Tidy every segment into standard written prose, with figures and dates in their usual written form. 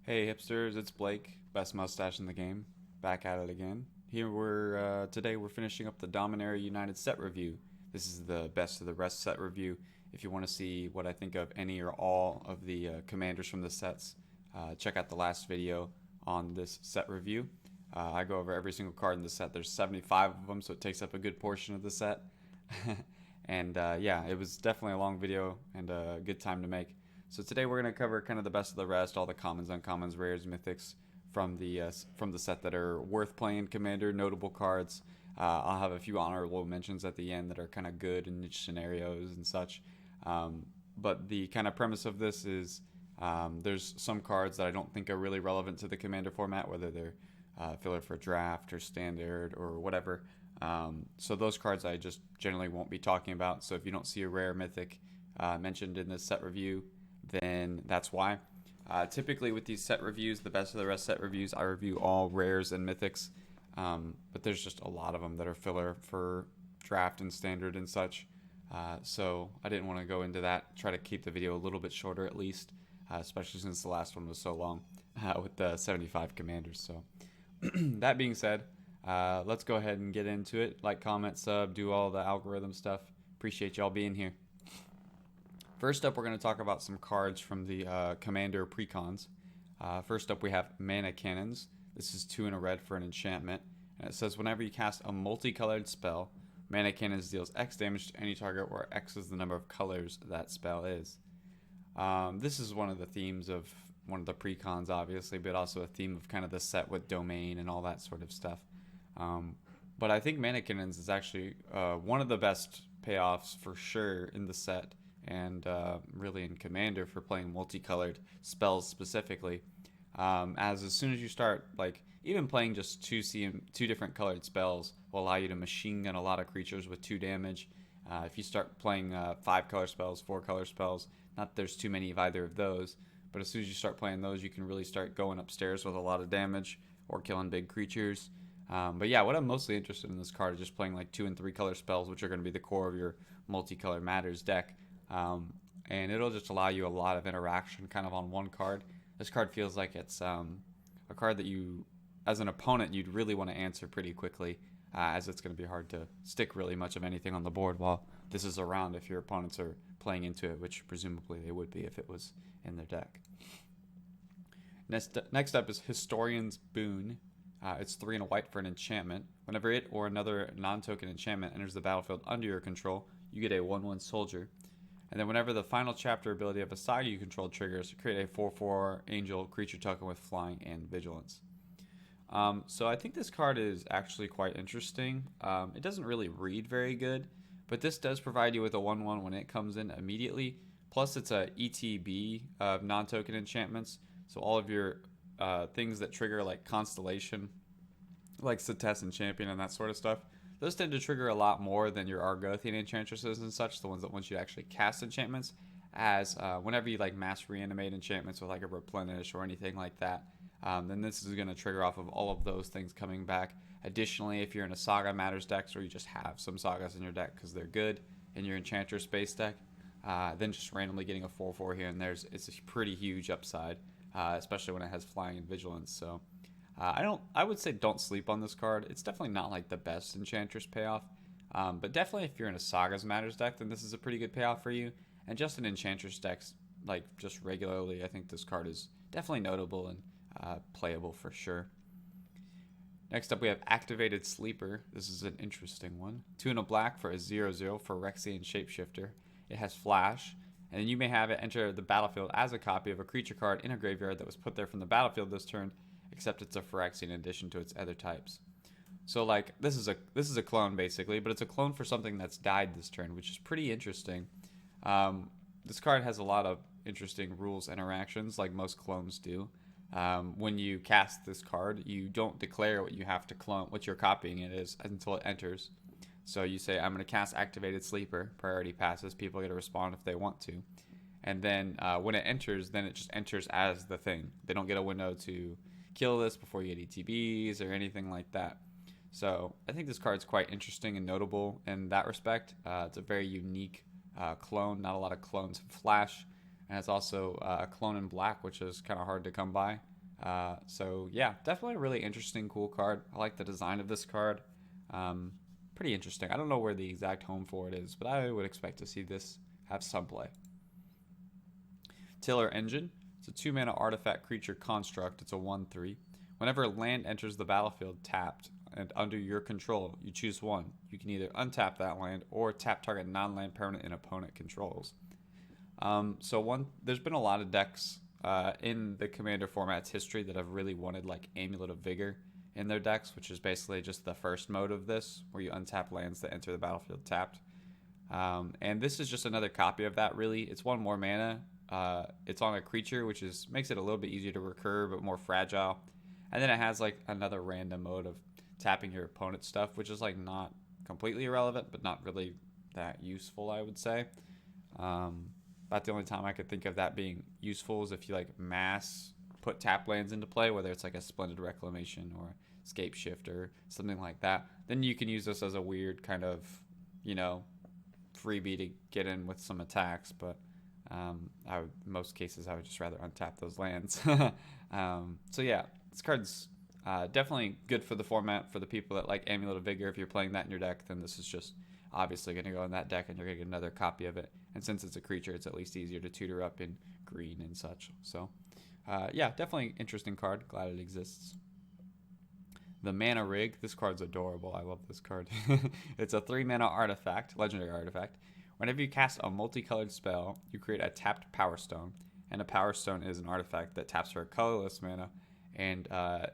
Hey hipsters, it's Blake, best mustache in the game, back at it again. Today we're finishing up the Dominaria United set review. This is the best of the rest set review. If you want to see what I think of any or all of the commanders from the sets, check out the last video on this set review. I go over every single card in the set. There's 75 of them, so it takes up a good portion of the set. And yeah, it was definitely a long video and a good time to make. So today we're going to cover kind of the best of the rest, all the commons, uncommons, rares, mythics from the set that are worth playing Commander, notable cards. I'll have a few honorable mentions at the end that are kind of good in niche scenarios and such. But the kind of premise of this is there's some cards that I don't think are really relevant to the Commander format, whether they're filler for draft or standard or whatever. So those cards I just generally won't be talking about. So if you don't see a rare mythic mentioned in this set review, then that's why. Typically with these set reviews, the best of the rest set reviews, I review all rares and mythics. But there's just a lot of them that are filler for draft and standard and such. So I didn't want to go into that. Try to keep the video a little bit shorter at least, especially since the last one was so long with the 75 commanders. So that being said, let's go ahead and get into it. Like, comment, sub, do all the algorithm stuff. Appreciate y'all being here. First up, we're going to talk about some cards from the Commander Precons. First up, we have Mana Cannons. This is 2 in a red for an enchantment. And it says whenever you cast a multicolored spell, Mana Cannons deals X damage to any target where X is the number of colors that spell is. This is one of the themes of one of the precons, obviously, but also a theme of kind of the set with domain and all that sort of stuff. But I think Mana Cannons is actually one of the best payoffs for sure in the set, and really in Commander for playing multicolored spells specifically. As soon as you start, like, even playing just two different colored spells will allow you to machine gun a lot of creatures with 2 damage. If you start playing 5 color spells, 4 color spells, not that there's too many of either of those, but as soon as you start playing those, you can really start going upstairs with a lot of damage or killing big creatures. But yeah, what I'm mostly interested in this card is just playing like 2 and 3 color spells, which are going to be the core of your multicolor matters deck. And it'll just allow you a lot of interaction kind of on one card. This card feels like it's a card that you, as an opponent, you'd really want to answer pretty quickly, as it's going to be hard to stick really much of anything on the board while this is around if your opponents are playing into it, which presumably they would be if it was in their deck. Next up is Historian's Boon. It's 3 and a white for an enchantment. Whenever it or another non-token enchantment enters the battlefield under your control, you get a 1/1 soldier. And then whenever the final chapter ability of a saga you control triggers, create a 4/4 angel creature token with flying and vigilance. So I think this card is actually quite interesting. It doesn't really read very good, but this does provide you with a 1/1 when it comes in immediately. Plus, it's a ETB of non-token enchantments. So all of your things that trigger like Constellation, like Setest and Champion and that sort of stuff, those tend to trigger a lot more than your Argothian enchantresses and such, the ones that want you to actually cast enchantments. As whenever you like mass reanimate enchantments with like a replenish or anything like that, then this is going to trigger off of all of those things coming back. Additionally, if you're in a Saga Matters deck, or you just have some Sagas in your deck because they're good in your Enchantress space deck, then just randomly getting a 4/4 here and there's it's a pretty huge upside, especially when it has flying and vigilance. So I would say don't sleep on this card. It's definitely not like the best Enchantress payoff, but definitely if you're in a Sagas Matters deck, then this is a pretty good payoff for you. And just an Enchantress deck, like just regularly, I think this card is definitely notable and playable for sure. Next up, we have Activated Sleeper. This is an interesting one. 2 and a black for a 0/0 for Rexian Shapeshifter. It has Flash, and you may have it enter the battlefield as a copy of a creature card in a graveyard that was put there from the battlefield this turn, except it's a Phyrexian in addition to its other types. So like this is a clone basically, but it's a clone for something that's died this turn, which is pretty interesting. This card has a lot of interesting rules interactions, like most clones do. When you cast this card, you don't declare what you have to clone, what you're copying it is until it enters. So you say, I'm going to cast Activated Sleeper, priority passes, people get to respond if they want to. And then when it enters, then it just enters as the thing. They don't get a window to kill this before you get ETBs or anything like that. So I think this card's quite interesting and notable in that respect. It's a very unique clone. Not a lot of clones have Flash. and it's also a clone in black, which is kind of hard to come by. So yeah, definitely a really interesting, cool card. I like the design of this card. Um, Pretty interesting. I don't know where the exact home for it is, but I would expect to see this have some play. Tiller Engine. It's a 2-mana artifact creature construct. It's a 1/3. Whenever land enters the battlefield tapped and under your control, you choose one. You can either untap that land or tap target non-land permanent an opponent controls. There's been a lot of decks in the Commander format's history that have really wanted like Amulet of Vigor in their decks, which is basically just the first mode of this, where you untap lands that enter the battlefield tapped. And this is just another copy of that, really. It's 1 more mana. It's on a creature, which makes it a little bit easier to recur, but more fragile. And then it has like another random mode of tapping your opponent's stuff, which is like not completely irrelevant, but not really that useful, I would say. About the only time I could think of that being useful is if you like mass put tap lands into play, whether it's like a Splendid Reclamation or Scape Shift or something like that. Then you can use this as a weird kind of, freebie to get in with some attacks, but most cases I would just rather untap those lands. So yeah, this card's definitely good for the format for the people that like Amulet of Vigor. If you're playing that in your deck, then this is just obviously going to go in that deck, and you're going to get another copy of it. And since it's a creature, it's at least easier to tutor up in green and such. So yeah, definitely interesting card. Glad it exists. The Mana Rig. This card's adorable. I love this card. It's a 3-mana artifact, legendary artifact. Whenever you cast a multicolored spell, you create a tapped Power Stone. And a Power Stone is an artifact that taps for a colorless mana, and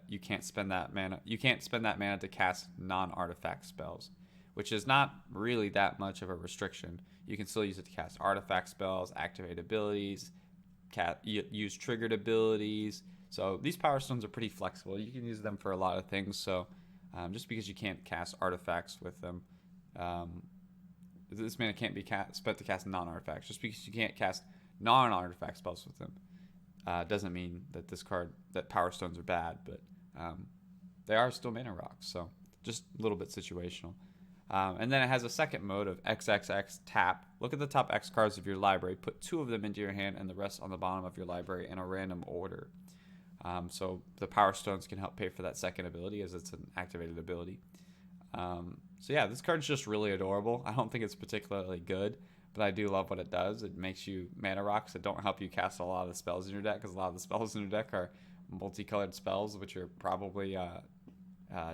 you can't spend that mana. You can't spend that mana to cast non-artifact spells, which is not really that much of a restriction. You can still use it to cast artifact spells, activate abilities, use triggered abilities. So these Power Stones are pretty flexible. You can use them for a lot of things. So just because you can't cast artifacts with them, this mana can't be spent to cast non-artifacts. Just because you can't cast non-artifact spells with them doesn't mean that that Power Stones are bad, but they are still mana rocks. So just a little bit situational. And then it has a second mode of XXX tap. Look at the top X cards of your library. Put 2 of them into your hand and the rest on the bottom of your library in a random order. So the Power Stones can help pay for that second ability, as it's an activated ability. So yeah, this card's just really adorable. I don't think it's particularly good, but I do love what it does. It makes you mana rocks that don't help you cast a lot of the spells in your deck, because a lot of the spells in your deck are multicolored spells, which are probably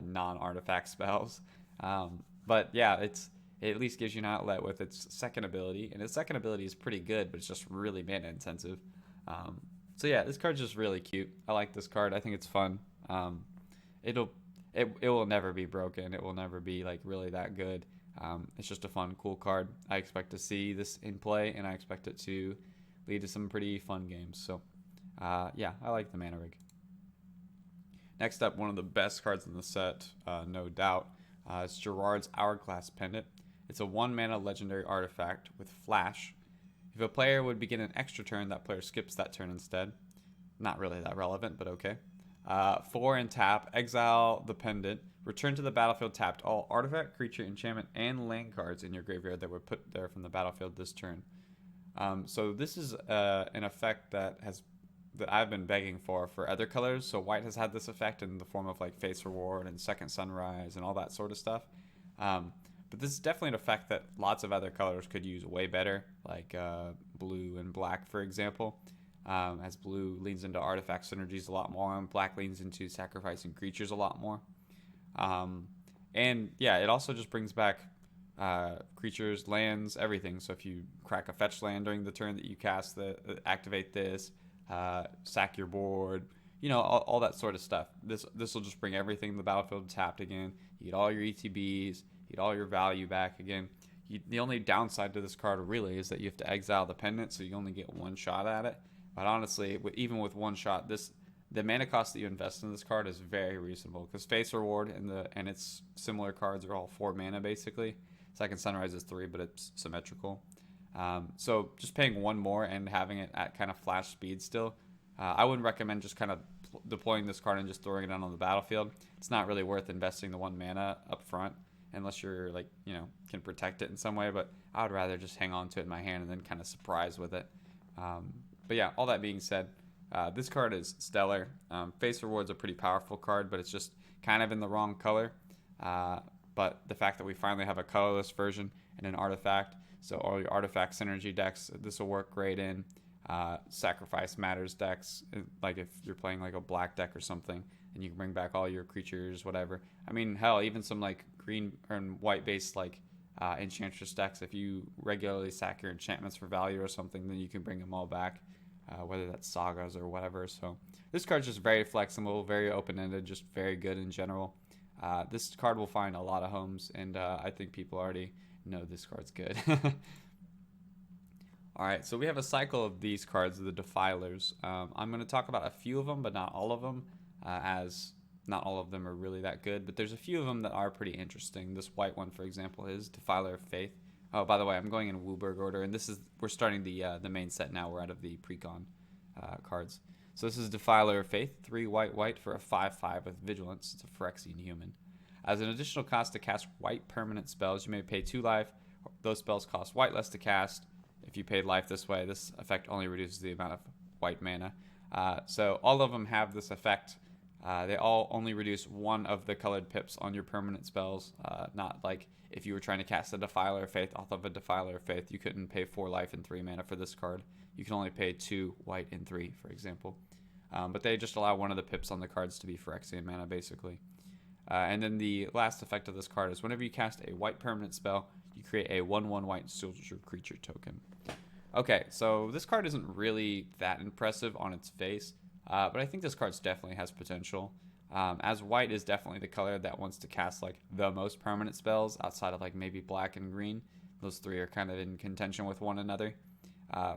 non-artifact spells. But yeah, it at least gives you an outlet with its second ability, and its second ability is pretty good, but it's just really mana intensive. So yeah, this card's just really cute. I like this card. I think it's fun. It will never be broken. It will never be like really that good. It's just a fun, cool card. I expect to see this in play, and I expect it to lead to some pretty fun games. So yeah, I like the Mana Rig. Next up, one of the best cards in the set, no doubt. It's Gerard's Hourglass Pendant. It's a 1-mana legendary artifact with flash. If a player would begin an extra turn, that player skips that turn instead. Not really that relevant, but okay. 4 and tap, exile the pendant, return to the battlefield tapped all artifact, creature, enchantment, and land cards in your graveyard that were put there from the battlefield this turn. So this is an effect that I've been begging for other colors. So white has had this effect in the form of like Face Reward and Second Sunrise and all that sort of stuff. But this is definitely an effect that lots of other colors could use way better, like blue and black, for example. As blue leans into artifact synergies a lot more, and black leans into sacrificing creatures a lot more. And yeah, it also just brings back creatures, lands, everything. So if you crack a fetch land during the turn that you cast, activate this, sack your board, all that sort of stuff. This will just bring everything in the battlefield tapped again. You get all your ETBs, you get all your value back again. The only downside to this card really is that you have to exile the pendant, so you only get 1 shot at it. But honestly, even with 1 shot, the mana cost that you invest in this card is very reasonable, because Face Reward and its similar cards are all 4 mana basically. Second Sunrise is 3, but it's symmetrical. So just paying 1 more and having it at kind of flash speed still, I wouldn't recommend just kind of deploying this card and just throwing it out on the battlefield. It's not really worth investing the 1 mana up front unless you're like, can protect it in some way. But I would rather just hang on to it in my hand and then kind of surprise with it. But yeah, all that being said, this card is stellar. Face Reward's a pretty powerful card, but it's just kind of in the wrong color. Uh, but the fact that we finally have a colorless version and an artifact, so all your artifact synergy decks, this will work great in. Sacrifice Matters decks, like if you're playing like a black deck or something, and you can bring back all your creatures, whatever. I mean, hell, even some like green or white based like Enchantress decks, if you regularly sack your enchantments for value or something, then you can bring them all back, whether that's sagas or whatever. So this card's just very flexible, very open-ended, just very good in general. This card will find a lot of homes, and I think people already know this card's good. Alright, so we have a cycle of these cards, the Defilers. I'm going to talk about a few of them, but not all of them, as not all of them are really that good, but there's a few of them that are pretty interesting. This white one, for example, is Defiler of Faith. Oh, by the way, I'm going in Wooburg order, and we're starting the main set now. We're out of the Precon cards. So this is Defiler of Faith, 3 white for a 5/5 with Vigilance. It's a Phyrexian human. As an additional cost to cast white permanent spells, you may pay 2 life. Those spells cost white less to cast. If you paid life this way, this effect only reduces the amount of white mana. So all of them have this effect. They all only reduce one of the colored pips on your permanent spells. Not like if you were trying to cast a Defiler of Faith off of a Defiler of Faith, you couldn't pay 4 life and 3 mana for this card. You can only pay 2 white and 3, for example. But they just allow one of the pips on the cards to be Phyrexian mana, basically. And then the last effect of this card is whenever you cast a white permanent spell, you create a 1/1 white soldier creature token. Okay, so this card isn't really that impressive on its face, but I think this card definitely has potential. As white is definitely the color that wants to cast like the most permanent spells outside of like maybe black and green. Those 3 are kind of in contention with one another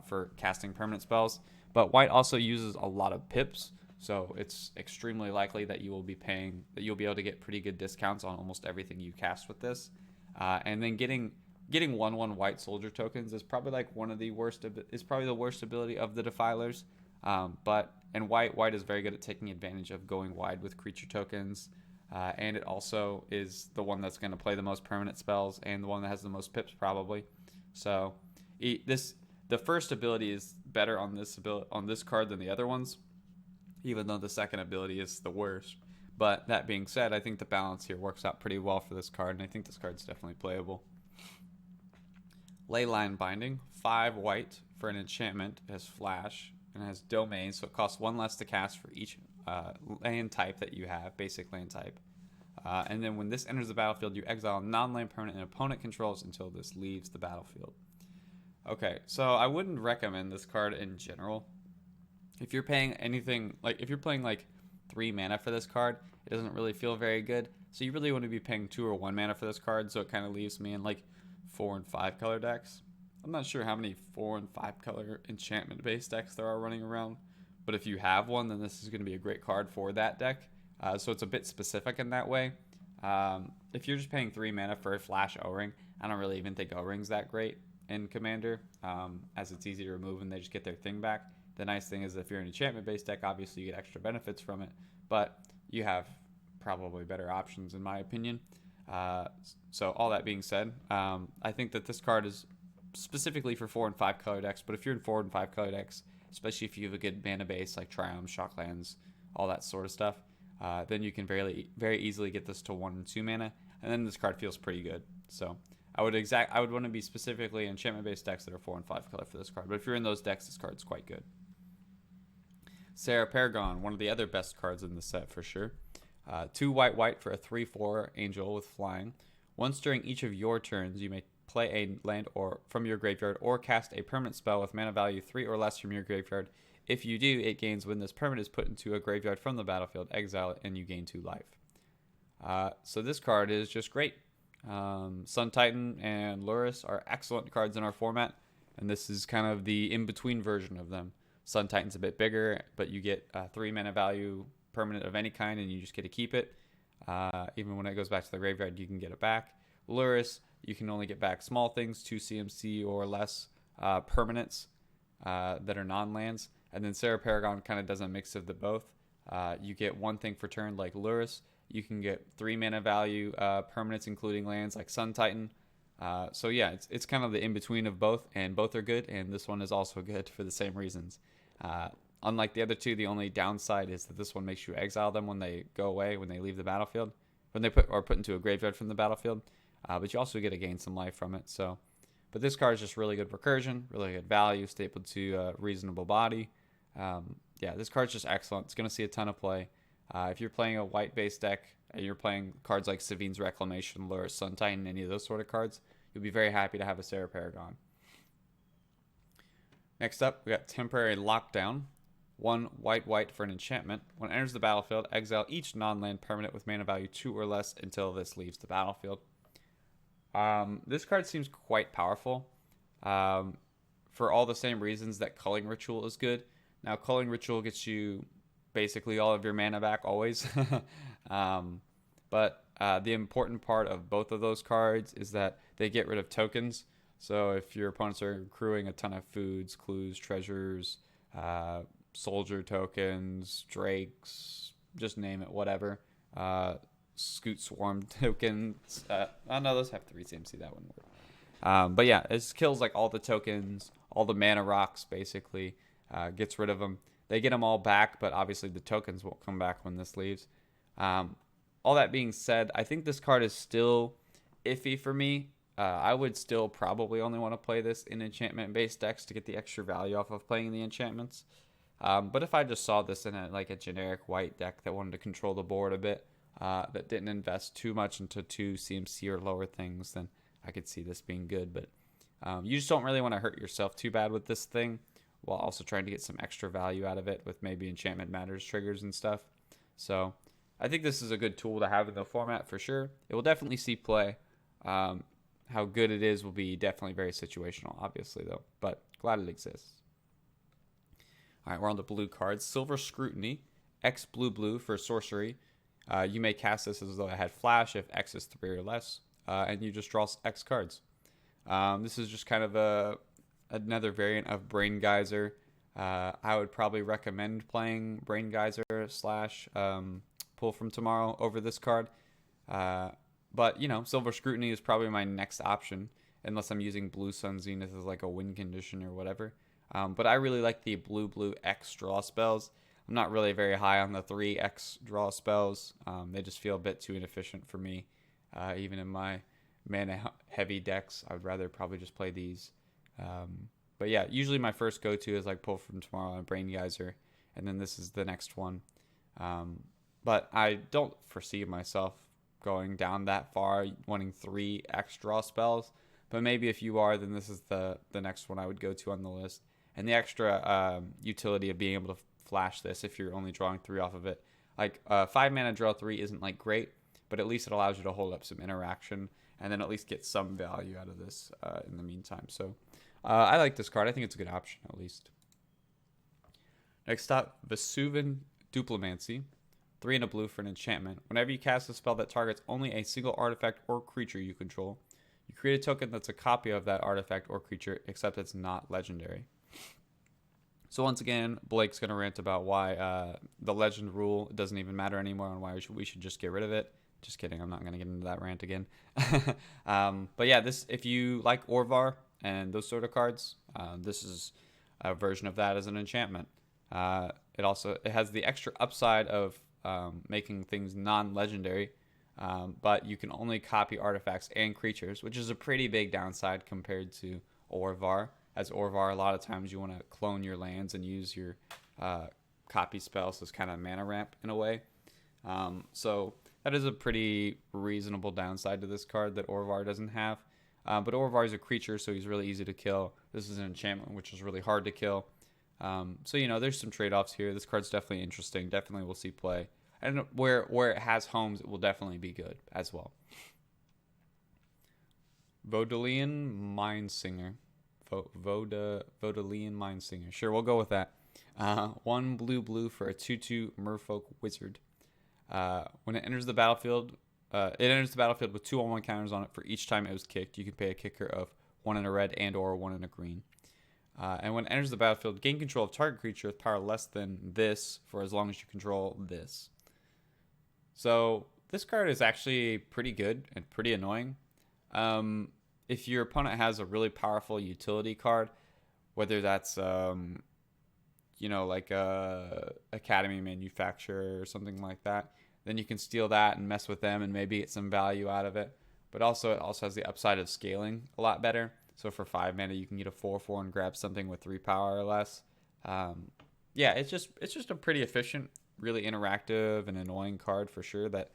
for casting permanent spells. But white also uses a lot of pips, so it's extremely likely that you'll be able to get pretty good discounts on almost everything you cast with this. And then getting 1/1 white soldier tokens is probably like the worst ability of the Defilers. And white is very good at taking advantage of going wide with creature tokens, and it also is the one that's going to play the most permanent spells and the one that has the most pips probably. So the first ability is better on this card than the other ones, even though the second ability is the worst. But that being said, I think the balance here works out pretty well for this card, and I think this card's definitely playable. Leyline Binding, 5 white for an enchantment. It has flash and it has domain, so it costs 1 less to cast for each land type that you have, basic land type. And then when this enters the battlefield, you exile a non-land permanent an opponent controls until this leaves the battlefield. Okay, so I wouldn't recommend this card in general. If you're paying anything, like if you're playing like 3 mana for this card, it doesn't really feel very good. So you really want to be paying 2 or 1 mana for this card, so it kind of leaves me in like 4 and 5 color decks. I'm not sure how many 4 and 5 color enchantment based decks there are running around, but if you have one, then this is going to be a great card for that deck. So it's a bit specific in that way. If you're just paying 3 mana for a flash O-Ring, I don't really even think O-Ring's that great in Commander, as it's easy to remove and they just get their thing back. The nice thing is if you're an enchantment based deck, obviously you get extra benefits from it, but you have probably better options in my opinion. So all that being said, I think that this card is specifically for 4 and 5 color decks, but if you're in 4 and 5 color decks, especially if you have a good mana base like Triumph, Shocklands, all that sort of stuff, then you can very easily get this to 1 and 2 mana, and then this card feels pretty good. So I would want to be specifically enchantment based decks that are 4 and 5 color for this card, but if you're in those decks, this card's quite good. Sarah Paragon, one of the other best cards in the set for sure. 2 white for a 3/4 angel with flying. Once during each of your turns, you may play a land or from your graveyard or cast a permanent spell with mana value 3 or less from your graveyard. If you do, it gains when this permanent is put into a graveyard from the battlefield, exile it, and you gain 2 life. So this card is just great. Sun Titan and Luris are excellent cards in our format, and this is kind of the in-between version of them. Sun Titan's a bit bigger, but you get 3 mana value permanent of any kind, and you just get to keep it. Even when it goes back to the graveyard, you can get it back. Luris, you can only get back small things, 2 CMC or less permanents that are non-lands. And then Sarah Paragon kind of does a mix of the both. You get 1 thing for turn like Luris. You can get 3 mana value permanents, including lands like Sun Titan. So yeah, it's kind of the in-between of both, and both are good, and this one is also good for the same reasons. Uh, Unlike the other two, the only downside is that this one makes you exile them when they go away, when they leave the battlefield, when they put into a graveyard from the battlefield. But you also get to gain some life from it. So, but this card is just really good recursion, really good value, stapled to a reasonable body. Yeah, this card's just excellent. It's going to see a ton of play. If you're playing a white-based deck and you're playing cards like Savine's Reclamation, Lure, Sun Titan, any of those sort of cards, you'll be very happy to have a Serra Paragon. Next up, we got Temporary Lockdown. 1 white for an enchantment. When it enters the battlefield, exile each non-land permanent with mana value 2 or less until this leaves the battlefield. This card seems quite powerful for all the same reasons that Culling Ritual is good. Now, Culling Ritual gets you basically all of your mana back always. But the important part of both of those cards is that they get rid of tokens. So if your opponents are accruing a ton of foods, clues, treasures, soldier tokens, drakes, just name it, whatever. Scoot Swarm tokens. Oh no, those have 3 CMC, that wouldn't work. But yeah, it kills like all the tokens, all the mana rocks basically, gets rid of them. They get them all back, but obviously the tokens won't come back when this leaves. All that being said, I think this card is still iffy for me. I would still probably only want to play this in enchantment-based decks to get the extra value off of playing the enchantments. But if I just saw this in a generic white deck that wanted to control the board a bit, that didn't invest too much into 2 CMC or lower things, then I could see this being good. But you just don't really want to hurt yourself too bad with this thing, while also trying to get some extra value out of it with maybe Enchantment Matters triggers and stuff. So I think this is a good tool to have in the format for sure. It will definitely see play. How good it is will be definitely very situational, obviously, though. But glad it exists. All right, we're on the blue cards. Silver Scrutiny, X blue for sorcery. You may cast this as though it had flash if X is 3 or less, and you just draw X cards. This is just kind of another variant of Brain Geyser. I would probably recommend playing Brain Geyser / Pull from Tomorrow over this card. But, you know, Silver Scrutiny is probably my next option, unless I'm using Blue Sun Zenith as like a win condition or whatever. But I really like the blue X draw spells. I'm not really very high on the 3 X draw spells. They just feel a bit too inefficient for me. Even in my mana heavy decks, I would rather probably just play these. But yeah, usually my first go-to is like Pull from Tomorrow and Brain Geyser, and then this is the next one. But I don't foresee myself going down that far, wanting 3 X draw spells. But maybe if you are, then this is the next one I would go to on the list. And the extra utility of being able to flash this if you're only drawing 3 off of it. Like 5 mana draw 3 isn't like great, but at least it allows you to hold up some interaction and then at least get some value out of this in the meantime. So I like this card. I think it's a good option at least. Next up, Vesuvan Duplimancy. 3 and a blue for an enchantment. Whenever you cast a spell that targets only a single artifact or creature you control, you create a token that's a copy of that artifact or creature, except it's not legendary. So once again, Blake's going to rant about why the legend rule doesn't even matter anymore and why we should just get rid of it. Just kidding. I'm not going to get into that rant again. But yeah, if you like Orvar and those sort of cards, this is a version of that as an enchantment. It has the extra upside of making things non-legendary, but you can only copy artifacts and creatures, which is a pretty big downside compared to Orvar. As Orvar, a lot of times you want to clone your lands and use your copy spells as kind of mana ramp in a way. So that is a pretty reasonable downside to this card that Orvar doesn't have. But Orvar is a creature, so he's really easy to kill. This is an enchantment, which is really hard to kill. So, you know, there's some trade-offs here. This card's definitely interesting. Definitely will see play. And where it has homes, it will definitely be good as well. Vodalian Mindsinger. Vodalian Mindsinger. Sure, we'll go with that. 1 blue for a 2/2 Merfolk Wizard. When it enters the battlefield, with 2/1 counters on it for each time it was kicked. You can pay a kicker of 1 in a red and or 1 in a green. And when it enters the battlefield, gain control of target creature with power less than this for as long as you control this. So this card is actually pretty good and pretty annoying. If your opponent has a really powerful utility card, whether that's like a Academy manufacturer or something like that, then you can steal that and mess with them and maybe get some value out of it. But also, it also has the upside of scaling a lot better. So for 5 mana, you can get a 4/4 and grab something with 3 power or less. Yeah, it's just a pretty efficient, really interactive and annoying card for sure that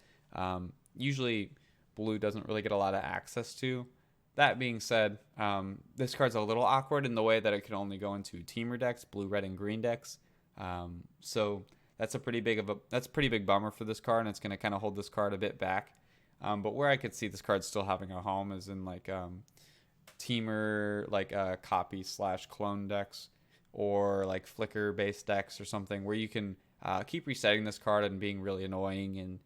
usually blue doesn't really get a lot of access to. That being said, this card's a little awkward in the way that it can only go into teamer decks, blue, red, and green decks. So that's a pretty big bummer for this card, and it's going to kind of hold this card a bit back. But where I could see this card still having a home is in like teamer, like copy / clone decks, or like flicker based decks or something where you can keep resetting this card and being really annoying and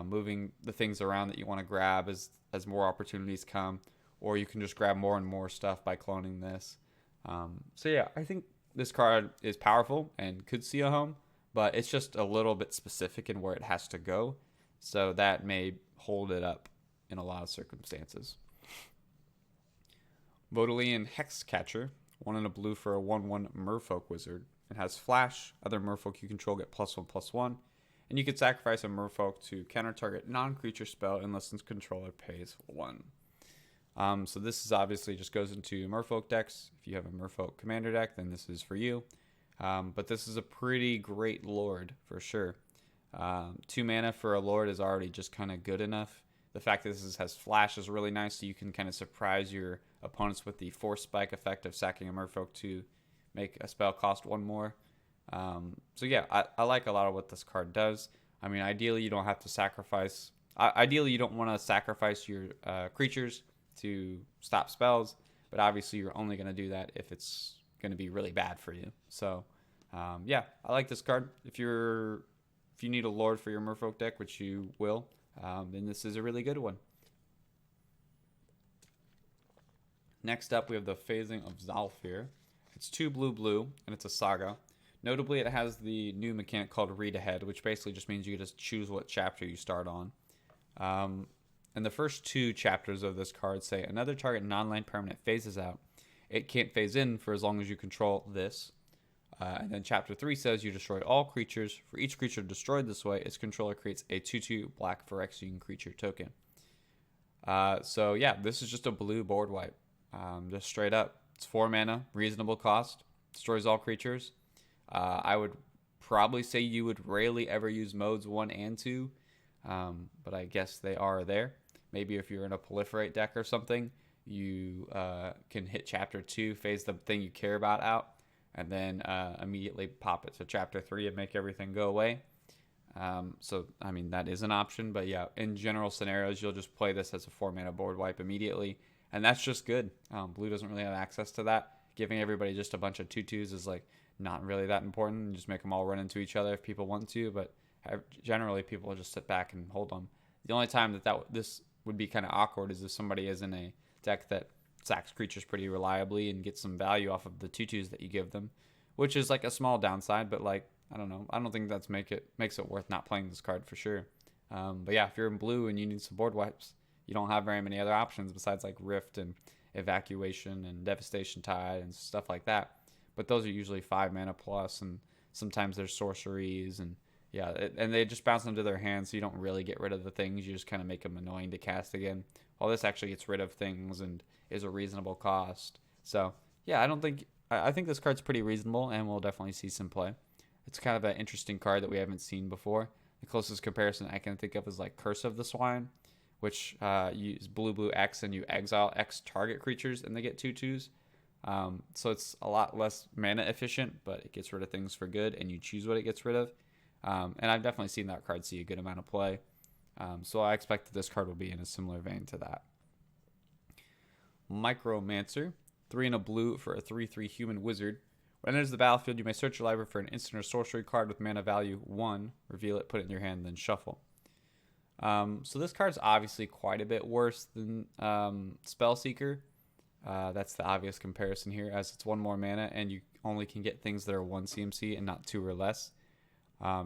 moving the things around that you want to grab as more opportunities come, or you can just grab more and more stuff by cloning this. So yeah, I think this card is powerful and could see a home, but it's just a little bit specific in where it has to go, so that may hold it up in a lot of circumstances. Vodalian Hexcatcher, 1 and a blue for a 1/1 Merfolk Wizard. It has Flash. Other Merfolk you control get +1/+1. And you can sacrifice a Merfolk to counter target non-creature spell unless its controller pays 1. So this is obviously just goes into Merfolk decks. If you have a Merfolk commander deck, then this is for you. But this is a pretty great Lord for sure. 2 mana for a Lord is already just kind of good enough. The fact that this has Flash is really nice, so you can kind of surprise your opponents with the Force Spike effect of sacking a Merfolk to make a spell cost 1 more. So yeah, I like a lot of what this card does. I mean, ideally you don't have to sacrifice. Ideally you don't want to sacrifice your creatures to stop spells, but obviously you're only going to do that if it's going to be really bad for you. So yeah, I like this card. If you need a Lord for your Merfolk deck, which you will, then this is a really good one. Next up, we have the Phasing of Zhalfir. It's 2 blue, and it's a saga. Notably, it has the new mechanic called Read Ahead, which basically just means you just choose what chapter you start on. And the first 2 chapters of this card say, another target non-land permanent phases out. It can't phase in for as long as you control this. And then chapter 3 says you destroy all creatures. For each creature destroyed this way, its controller creates a 2/2 black Phyrexian creature token. So yeah, this is just a blue board wipe. Just straight up. It's 4 mana, reasonable cost, destroys all creatures. I would probably say you would rarely ever use modes 1 and 2, but I guess they are there. Maybe if you're in a proliferate deck or something, you can hit chapter 2, phase the thing you care about out, and then immediately pop it to chapter 3 and make everything go away. So, I mean, that is an option, but yeah, in general scenarios, you'll just play this as a 4 mana board wipe immediately, and that's just good. Blue doesn't really have access to that. Giving everybody just a bunch of 2/2s is like not really that important. You just make them all run into each other if people want to, but generally people will just sit back and hold them. The only time this would be kind of awkward is if somebody is in a deck that sacks creatures pretty reliably and gets some value off of the 2/2s that you give them, which is like a small downside, but like, I don't know. I don't think that's makes it worth not playing this card for sure. But yeah, if you're in blue and you need some board wipes, you don't have very many other options besides like Rift and Evacuation and Devastation Tide and stuff like that. But those are usually 5 mana plus, and sometimes there's sorceries, and yeah, and they just bounce them to their hands, so you don't really get rid of the things. You just kind of make them annoying to cast again. While this actually gets rid of things and is a reasonable cost. So yeah, I think this card's pretty reasonable, and we'll definitely see some play. It's kind of an interesting card that we haven't seen before. The closest comparison I can think of is like Curse of the Swine, which you use blue X and you exile X target creatures and they get 2/2s. So it's a lot less mana efficient, but it gets rid of things for good, and you choose what it gets rid of. And I've definitely seen that card see a good amount of play. So I expect that this card will be in a similar vein to that. Micromancer, 3 and a blue for a 3/3 human wizard. When it enters the battlefield, you may search your library for an instant or sorcery card with mana value 1, reveal it, put it in your hand, then shuffle. So this card's obviously quite a bit worse than Spellseeker. That's the obvious comparison here, as it's 1 more mana and you only can get things that are 1 CMC and not 2 or less.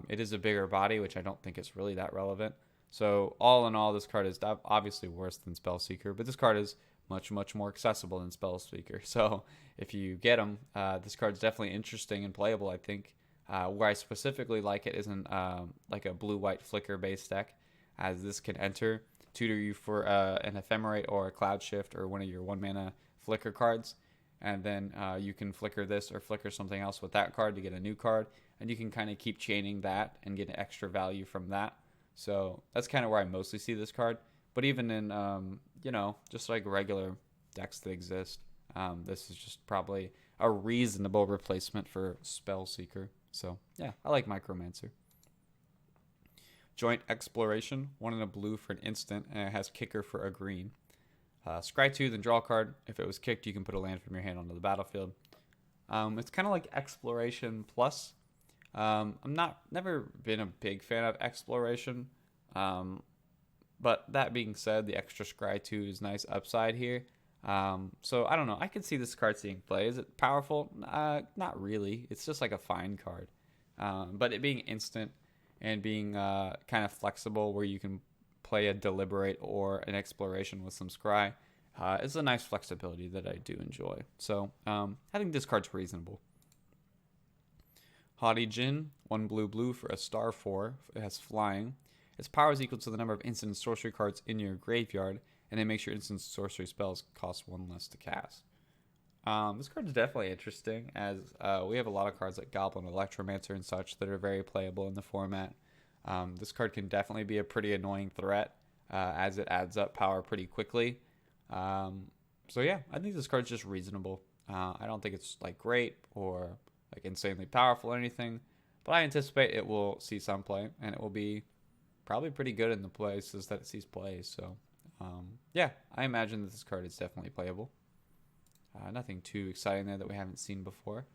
It is a bigger body, which I don't think is really that relevant. So all in all, this card is obviously worse than Spellseeker, but this card is much more accessible than Spellseeker. So if you get them, this card's definitely interesting and playable, I think. Where I specifically like it is in like a blue-white flicker based deck, as this can enter, tutor you for an Ephemerate or a Cloud Shift or one of your 1 mana flicker cards, and then you can flicker this or flicker something else with that card to get a new card, and you can kind of keep chaining that and get extra value from that. So that's kind of where I mostly see this card. But even in just like regular decks that exist, this is just probably a reasonable replacement for Spellseeker. So yeah, I like Micromancer. Joint Exploration, 1 and a blue for an instant, and it has Kicker for a green. Scry 2, then draw a card. If it was kicked, you can put a land from your hand onto the battlefield. It's kind of like Exploration Plus. I'm never been a big fan of Exploration. But that being said, the extra Scry 2 is nice upside here. So I don't know. I could see this card seeing play. Is it powerful? Not really. It's just like a fine card. But it being instant and being kind of flexible, where you can play a Deliberate or an Exploration with some Scry, is a nice flexibility that I do enjoy. So I think this card's reasonable. Haughty Djinn, 1 blue for a star 4. It has flying. Its power is equal to the number of instant sorcery cards in your graveyard, and it makes your instant sorcery spells cost 1 less to cast. This card is definitely interesting, as we have a lot of cards like Goblin, Electromancer, and such that are very playable in the format. This card can definitely be a pretty annoying threat, as it adds up power pretty quickly. So yeah, I think this card's just reasonable. I don't think it's like great or like insanely powerful or anything, but I anticipate it will see some play, and it will be probably pretty good in the places that it sees play. So yeah, I imagine that this card is definitely playable. Nothing too exciting there that we haven't seen before.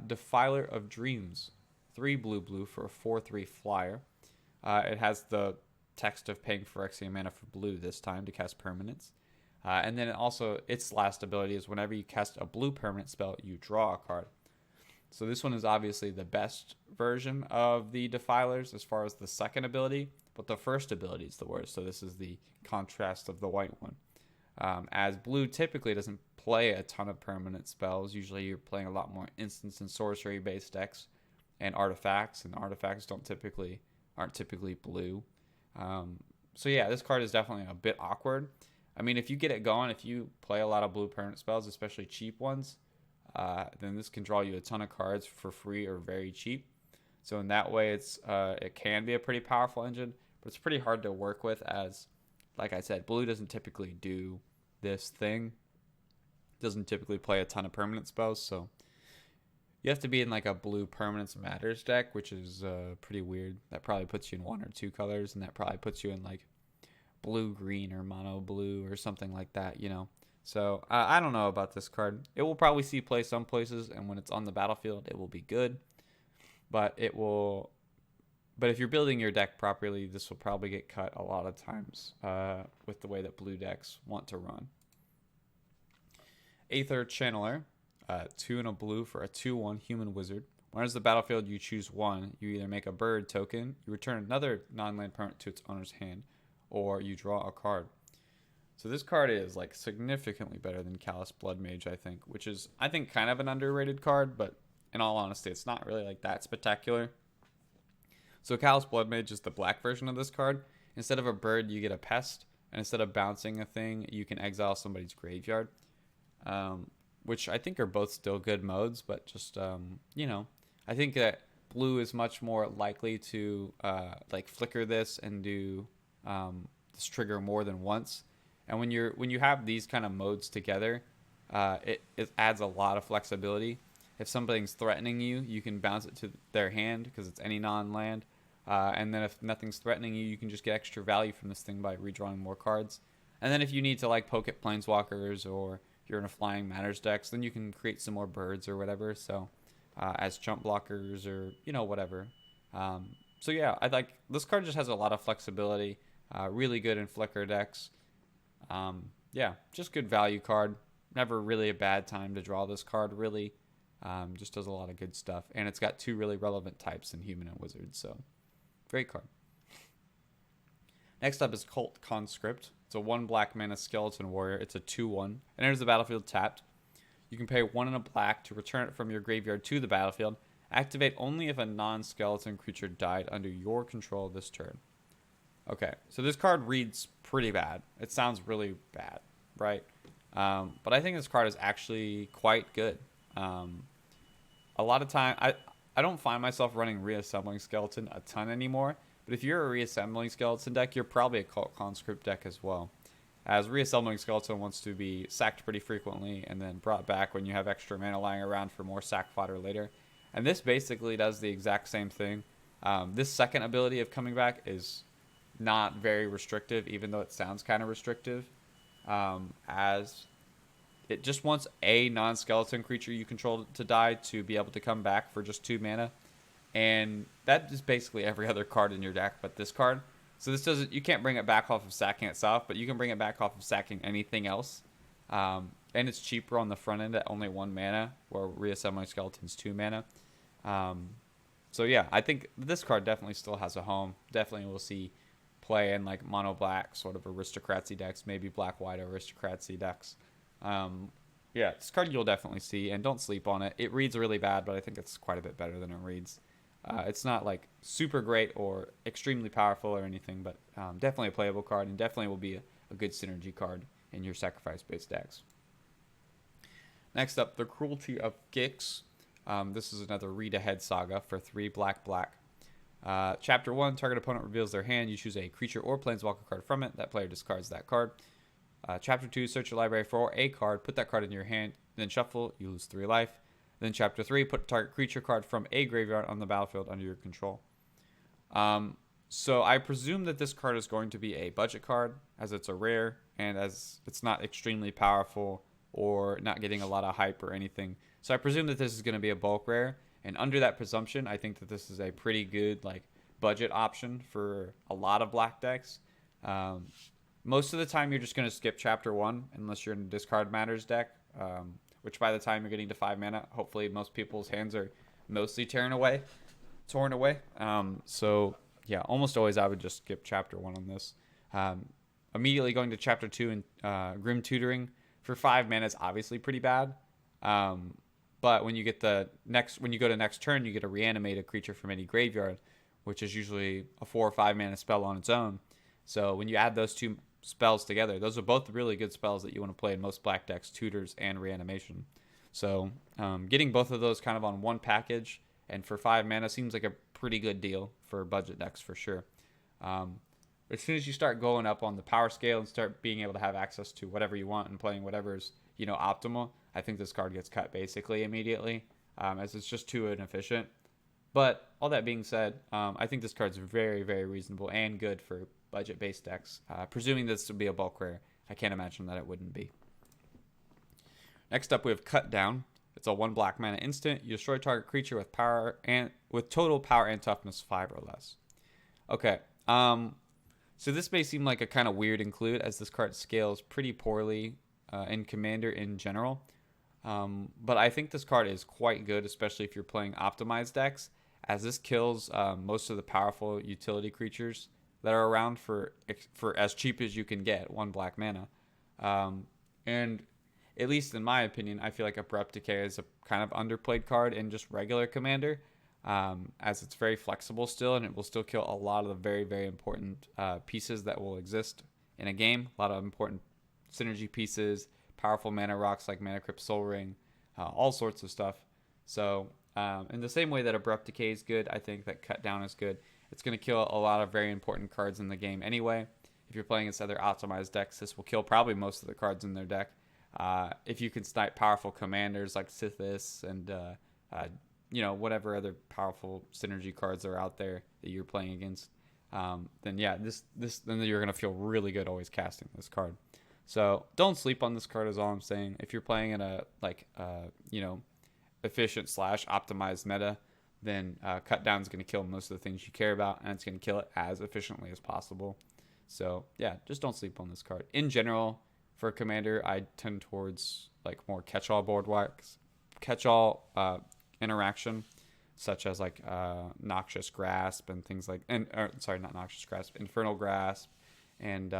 Defiler of Dreams, 3 blue for a 4/3 flyer. It has the text of paying for Phyrexian mana for blue this time to cast permanents. And then its last ability is whenever you cast a blue permanent spell, you draw a card. So this one is obviously the best version of the Defilers as far as the second ability, but the first ability is the worst. So this is the contrast of the white one. As blue typically doesn't play a ton of permanent spells. Usually you're playing a lot more instance and sorcery based decks and artifacts aren't typically blue. So yeah, this card is definitely a bit awkward. I mean, if you get it going, if you play a lot of blue permanent spells, especially cheap ones, then this can draw you a ton of cards for free or very cheap. So in that way, it can be a pretty powerful engine, but it's pretty hard to work with, as, like I said, blue doesn't typically do this thing. It doesn't typically play a ton of permanent spells, so you have to be in like a blue permanence matters deck, which is pretty weird. That probably puts you in 1 or 2 colors, and that probably puts you in like blue-green or mono-blue or something like that, you know. So I don't know about this card. It will probably see play some places, and when it's on the battlefield, it will be good. But if you're building your deck properly, this will probably get cut a lot of times with the way that blue decks want to run. Aether Channeler, 2 and a blue for a 2/1 human wizard. When it's the battlefield, you choose 1. You either make a bird token, you return another non-land permanent to its owner's hand, or you draw a card. So this card is like significantly better than Callous Bloodmage, I think, which is, I think, kind of an underrated card, but in all honesty, it's not really like that spectacular. So Callous Bloodmage is the black version of this card. Instead of a bird, you get a pest, and instead of bouncing a thing, you can exile somebody's graveyard, which I think are both still good modes, but just, I think that blue is much more likely to like flicker this and do this trigger more than once. And when you have these kind of modes together, it adds a lot of flexibility. If something's threatening you, you can bounce it to their hand because it's any non-land. And then if nothing's threatening you, you can just get extra value from this thing by redrawing more cards. And then if you need to like poke at planeswalkers, or you're in a flying matters decks, then you can create some more birds or whatever. So as jump blockers or whatever. So yeah, I like this card. Just has a lot of flexibility. Really good in flicker decks. Yeah, just good value card. Never really a bad time to draw this card, really. Just does a lot of good stuff. And it's got 2 really relevant types in human and wizard, so great card. Next up is Cult Conscript. It's a 1 black mana skeleton warrior. It's a 2/1. It enters the battlefield tapped. You can pay 1 and a black to return it from your graveyard to the battlefield. Activate only if a non-skeleton creature died under your control this turn. Okay, so this card reads pretty bad. It sounds really bad, right? But I think this card is actually quite good. Um, a lot of time, I don't find myself running Reassembling Skeleton a ton anymore. But if you're a Reassembling Skeleton deck, you're probably a Cult Conscript deck as well. As Reassembling Skeleton wants to be sacked pretty frequently and then brought back when you have extra mana lying around for more sack fodder later. And this basically does the exact same thing. This second ability of coming back is not very restrictive, even though it sounds kind of restrictive, as it just wants a non-skeleton creature you control to die to be able to come back for just 2 mana. And that is basically every other card in your deck but this card. So this doesn't, you can't bring it back off of sacking itself, but you can bring it back off of sacking anything else. And it's cheaper on the front end at only 1 mana, where Reassembling Skeleton's 2 mana. So yeah, I think this card definitely still has a home. Definitely will see play in like mono black sort of aristocracy decks, maybe black white aristocracy decks. Yeah, this card you'll definitely see, and don't sleep on it. It reads really bad, but I think it's quite a bit better than it reads. It's not like super great or extremely powerful or anything, but definitely a playable card, and definitely will be a good synergy card in your sacrifice-based decks. Next up, the Cruelty of Gix. This is another read-ahead saga for 3 black. Chapter 1, target opponent reveals their hand. You choose a creature or planeswalker card from it. That player discards that card. Chapter 2, search your library for a card. Put that card in your hand. Then shuffle. You lose 3 life. Then Chapter 3, put target creature card from a graveyard on the battlefield under your control. So I presume that this card is going to be a budget card, as it's a rare, and as it's not extremely powerful or not getting a lot of hype or anything. So I presume that this is going to be a bulk rare. And under that presumption, I think that this is a pretty good like budget option for a lot of black decks. Most of the time, you're just going to skip Chapter 1 unless you're in a Discard Matters deck, which by the time you're getting to 5 mana, hopefully most people's hands are mostly torn away. So yeah, almost always I would just skip Chapter 1 on this. Immediately going to Chapter 2 and Grim Tutoring for 5 mana is obviously pretty bad. But when you get when you go to next turn, you get to reanimate a creature from any graveyard, which is usually a 4 or 5 mana spell on its own. So when you add those 2 spells together, those are both really good spells that you want to play in most black decks, Tutors and Reanimation. So getting both of those kind of on one package and for 5 mana seems like a pretty good deal for budget decks for sure. As soon as you start going up on the power scale and start being able to have access to whatever you want and playing whatever's optimal, I think this card gets cut basically immediately, as it's just too inefficient. But all that being said, I think this card's very, very reasonable and good for budget-based decks. Presuming this would be a bulk rare, I can't imagine that it wouldn't be. Next up, we have Cut Down. It's a 1 black mana instant. You destroy target creature with power and with total power and toughness 5 or less. Okay. So this may seem like a kind of weird include, as this card scales pretty poorly in Commander in general. But I think this card is quite good, especially if you're playing optimized decks, as this kills most of the powerful utility creatures that are around for as cheap as you can get, 1 black mana. And at least in my opinion, I feel like Abrupt Decay is a kind of underplayed card in just regular Commander, as it's very flexible still, and it will still kill a lot of the very, very important pieces that will exist in a game. A lot of important synergy pieces, powerful mana rocks like Mana Crypt, Soul Ring, all sorts of stuff. So in the same way that Abrupt Decay is good, I think that Cut Down is good. It's going to kill a lot of very important cards in the game anyway. If you're playing against other optimized decks, this will kill probably most of the cards in their deck. If you can snipe powerful commanders like Sithis and whatever other powerful synergy cards are out there that you're playing against, then yeah, then you're going to feel really good always casting this card. So don't sleep on this card is all I'm saying. If you're playing in a efficient / optimized meta, then Cut Down is going to kill most of the things you care about, and it's going to kill it as efficiently as possible. So yeah, just don't sleep on this card. In general, for Commander, I tend towards like more catch-all boardwalks, catch-all interaction, such as like Noxious Grasp and things like, not Noxious Grasp, Infernal Grasp, and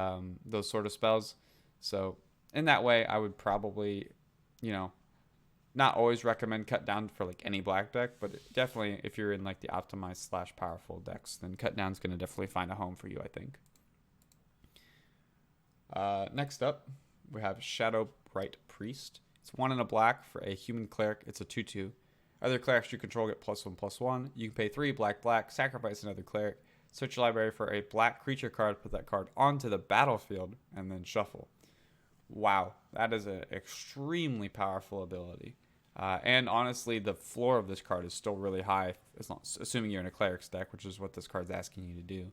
those sort of spells. So in that way, I would probably, Not always recommend cut down for like any black deck, but definitely if you're in like the optimized / powerful decks, then cut down's going to definitely find a home for you, I think. Next up, we have Shadow Bright Priest. It's 1 and a black for a human cleric. It's a 2/2. Other clerics you control get +1/+1. You can pay 3 black, sacrifice another cleric, search your library for a black creature card, put that card onto the battlefield, and then shuffle. Wow, that is an extremely powerful ability. And honestly, the floor of this card is still really high, assuming you're in a cleric's deck, which is what this card's asking you to do.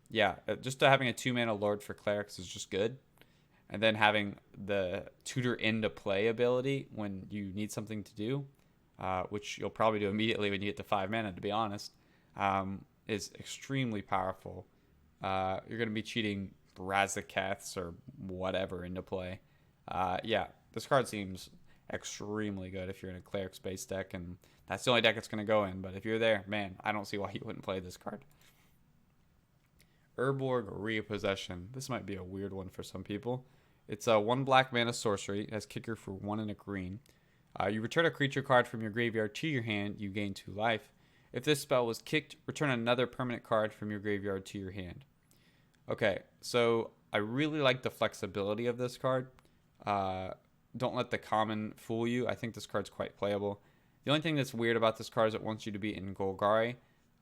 Yeah, just having a 2-mana Lord for clerics is just good. And then having the tutor into play ability when you need something to do, which you'll probably do immediately when you get to 5 mana, to be honest, is extremely powerful. You're going to be cheating Razakeths or whatever into play. Yeah, this card seems extremely good if you're in a cleric space deck, and that's the only deck it's going to go in. But if you're there, man, I don't see why you wouldn't play this card. Urborg Repossession. This might be a weird one for some people. It's a 1 black mana sorcery. It has kicker for 1 and a green. You return a creature card from your graveyard to your hand. You gain 2 life. If this spell was kicked, return another permanent card from your graveyard to your hand. Okay, so I really like the flexibility of this card. Don't let the common fool you. I think this card's quite playable. The only thing that's weird about this card is it wants you to be in Golgari.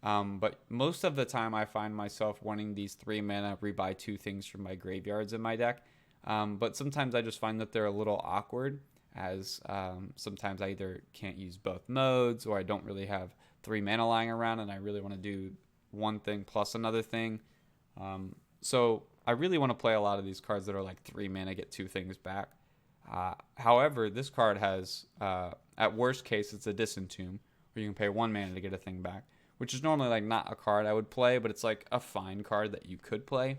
But most of the time I find myself wanting these 3 mana rebuy 2 things from my graveyards in my deck. But sometimes I just find that they're a little awkward, as sometimes I either can't use both modes, or I don't really have 3 mana lying around and I really want to do one thing plus another thing. So I really want to play a lot of these cards that are like 3 mana, get 2 things back. However, this card has, at worst case, it's a Disentomb, where you can pay 1 mana to get a thing back, which is normally like not a card I would play, but it's like a fine card that you could play.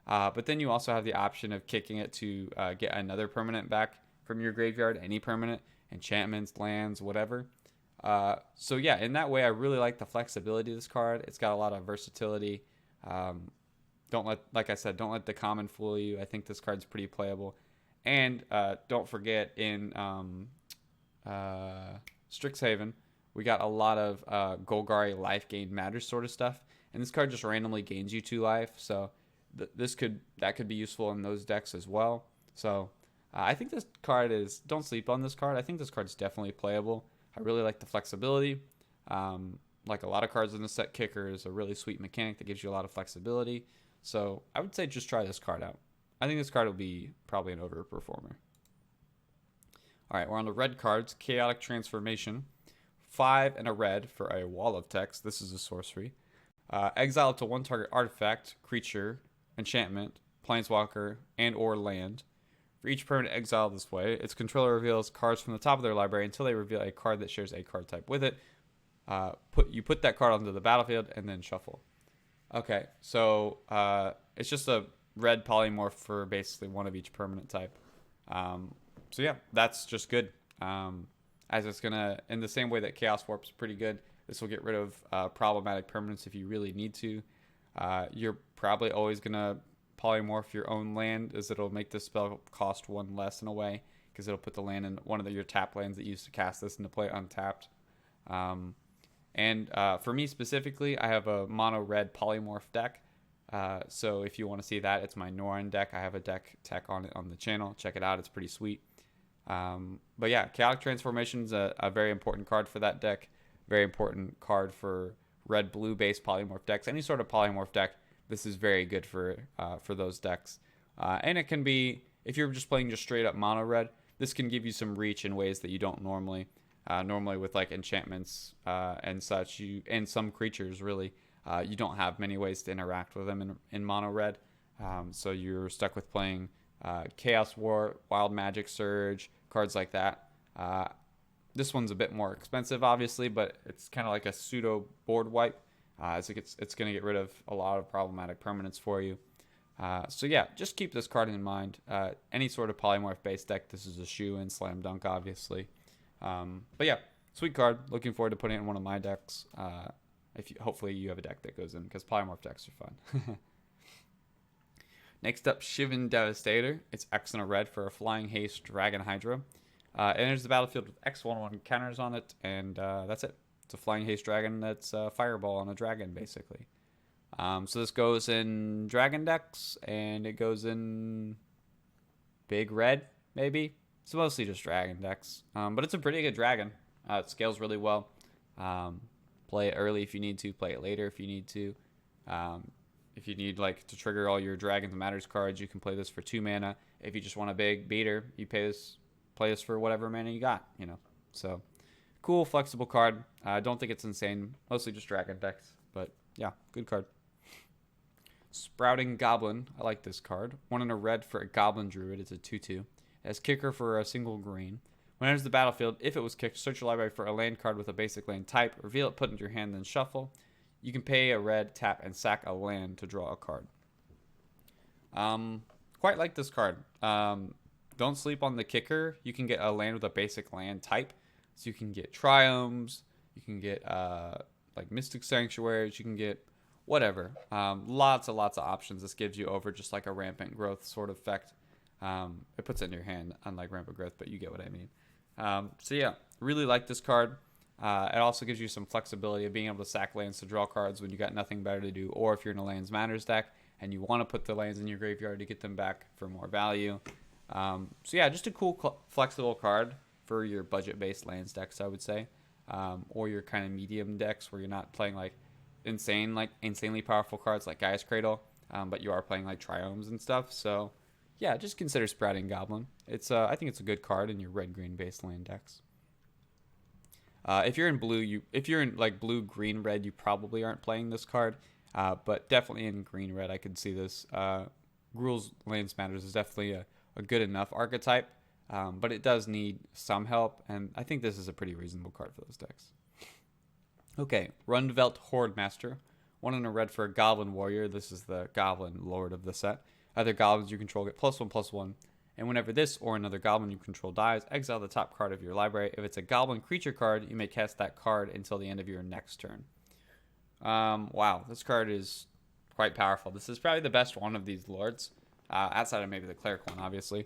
But then you also have the option of kicking it to get another permanent back from your graveyard, any permanent, enchantments, lands, whatever. So yeah, in that way, I really like the flexibility of this card. It's got a lot of versatility. Like I said, don't let the common fool you. I think this card's pretty playable. And don't forget, in Strixhaven, we got a lot of Golgari life gain matters sort of stuff. And this card just randomly gains you 2 life. So that could be useful in those decks as well. So I think this card don't sleep on this card. I think this card's definitely playable. I really like the flexibility. Like a lot of cards in the set, kicker is a really sweet mechanic that gives you a lot of flexibility. So I would say just try this card out. I think this card will be probably an overperformer. All right, we're on the red cards. Chaotic Transformation. 5 and a red for a wall of text. This is a sorcery. Exile to 1 target artifact, creature, enchantment, planeswalker, and or land. For each permanent exile this way, its controller reveals cards from the top of their library until they reveal a card that shares a card type with it. You put that card onto the battlefield and then shuffle. Okay, so it's just a red polymorph for basically 1 of each permanent type. So yeah, that's just good. As it's gonna, in the same way that Chaos Warp's pretty good, this will get rid of problematic permanents if you really need to. You're probably always gonna polymorph your own land, as it'll make this spell cost 1 less in a way, because it'll put the land in one of your tap lands that you used to cast this into play untapped. And for me specifically, I have a mono red polymorph deck. So if you want to see that, it's my Norin deck. I have a deck tech on it on the channel. Check it out. It's pretty sweet. But yeah, Chaotic Transformation is a very important card for that deck. Very important card for red-blue based polymorph decks. Any sort of polymorph deck, this is very good for those decks. And it can be, if you're just playing just straight up mono red, this can give you some reach in ways that you don't normally. Normally with like enchantments and such, and some creatures really, you don't have many ways to interact with them in mono red. So you're stuck with playing Chaos War, Wild Magic Surge, cards like that. This one's a bit more expensive, obviously, but it's kind of like a pseudo board wipe. As it's going to get rid of a lot of problematic permanents for you. So yeah, just keep this card in mind. Any sort of polymorph based deck, this is a shoe-in, slam dunk, obviously. But yeah, sweet card. Looking forward to putting it in one of my decks. Hopefully you have a deck that goes in, because polymorph decks are fun. Next up, Shivan Devastator. It's X and a red for a flying haste dragon hydra. Enters the battlefield with X11 counters on it, and that's it. It's a flying haste dragon that's a fireball on a dragon, basically. So this goes in dragon decks, and it goes in big red, maybe. It's mostly just dragon decks, but it's a pretty good dragon. It scales really well. Play it early if you need to. Play it later if you need to. If you need like to trigger all your Dragons Matters cards, you can play this for 2 mana. If you just want a big beater, you play this for whatever mana you got. So cool, flexible card. I don't think it's insane. Mostly just dragon decks, but yeah, good card. Sprouting Goblin. I like this card. 1 in a red for a Goblin Druid. It's a 2/2. It has kicker for a single green. When it enters the battlefield, if it was kicked, search your library for a land card with a basic land type. Reveal it, put it into your hand, then shuffle. You can pay a red, tap, and sack a land to draw a card. Quite like this card. Don't sleep on the kicker. You can get a land with a basic land type. So you can get Triomes. You can get like Mystic Sanctuaries. You can get whatever. Lots of options this gives you over just like a Rampant Growth sort of effect. It puts it in your hand, unlike Rampant Growth, but you get what I mean. So yeah, really like this card. It also gives you some flexibility of being able to sack lands to draw cards when you got nothing better to do, or if you're in a Lands Matters deck and you want to put the lands in your graveyard to get them back for more value. So yeah, just a cool flexible card for your budget-based lands decks, I would say, or your kind of medium decks where you're not playing like insanely powerful cards like Gaia's Cradle, but you are playing like Triomes and stuff. So yeah, just consider Sprouting Goblin. I think it's a good card in your red-green based land decks. If you're in blue, if you're in like blue, green, red, you probably aren't playing this card. But definitely in green, red, I could see this. Gruul's Lands Matters is definitely a good enough archetype, but it does need some help, and I think this is a pretty reasonable card for those decks. Okay, Rundvelt Horde Master. 1 in a red for a Goblin Warrior. This is the Goblin Lord of the set. Other goblins you control get +1/+1. And whenever this or another goblin you control dies, exile the top card of your library. If it's a goblin creature card, you may cast that card until the end of your next turn. Wow, this card is quite powerful. This is probably the best one of these lords, outside of maybe the cleric one, obviously.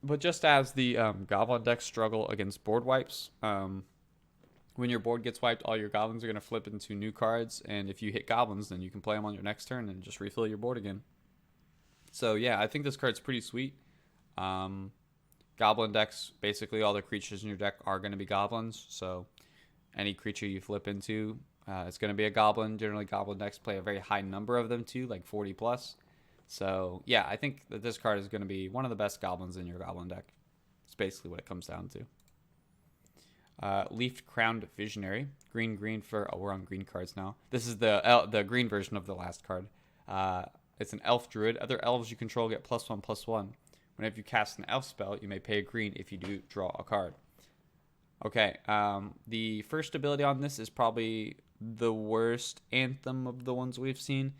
But just as the goblin decks struggle against board wipes, when your board gets wiped, all your goblins are going to flip into new cards, and if you hit goblins, then you can play them on your next turn and just refill your board again. So yeah, I think this card's pretty sweet. Goblin decks, basically all the creatures in your deck are going to be goblins. So any creature you flip into, it's going to be a goblin. Generally, goblin decks play a very high number of them too, like 40 plus. So yeah, I think that this card is going to be one of the best goblins in your goblin deck. It's basically what it comes down to. Leafed Crowned Visionary. Green for... Oh, we're on green cards now. This is the green version of the last card. It's an elf druid. Other elves you control get +1/+1. Whenever you cast an elf spell, you may pay a green if you do draw a card. Okay, the first ability on this is probably the worst anthem of the ones we've seen.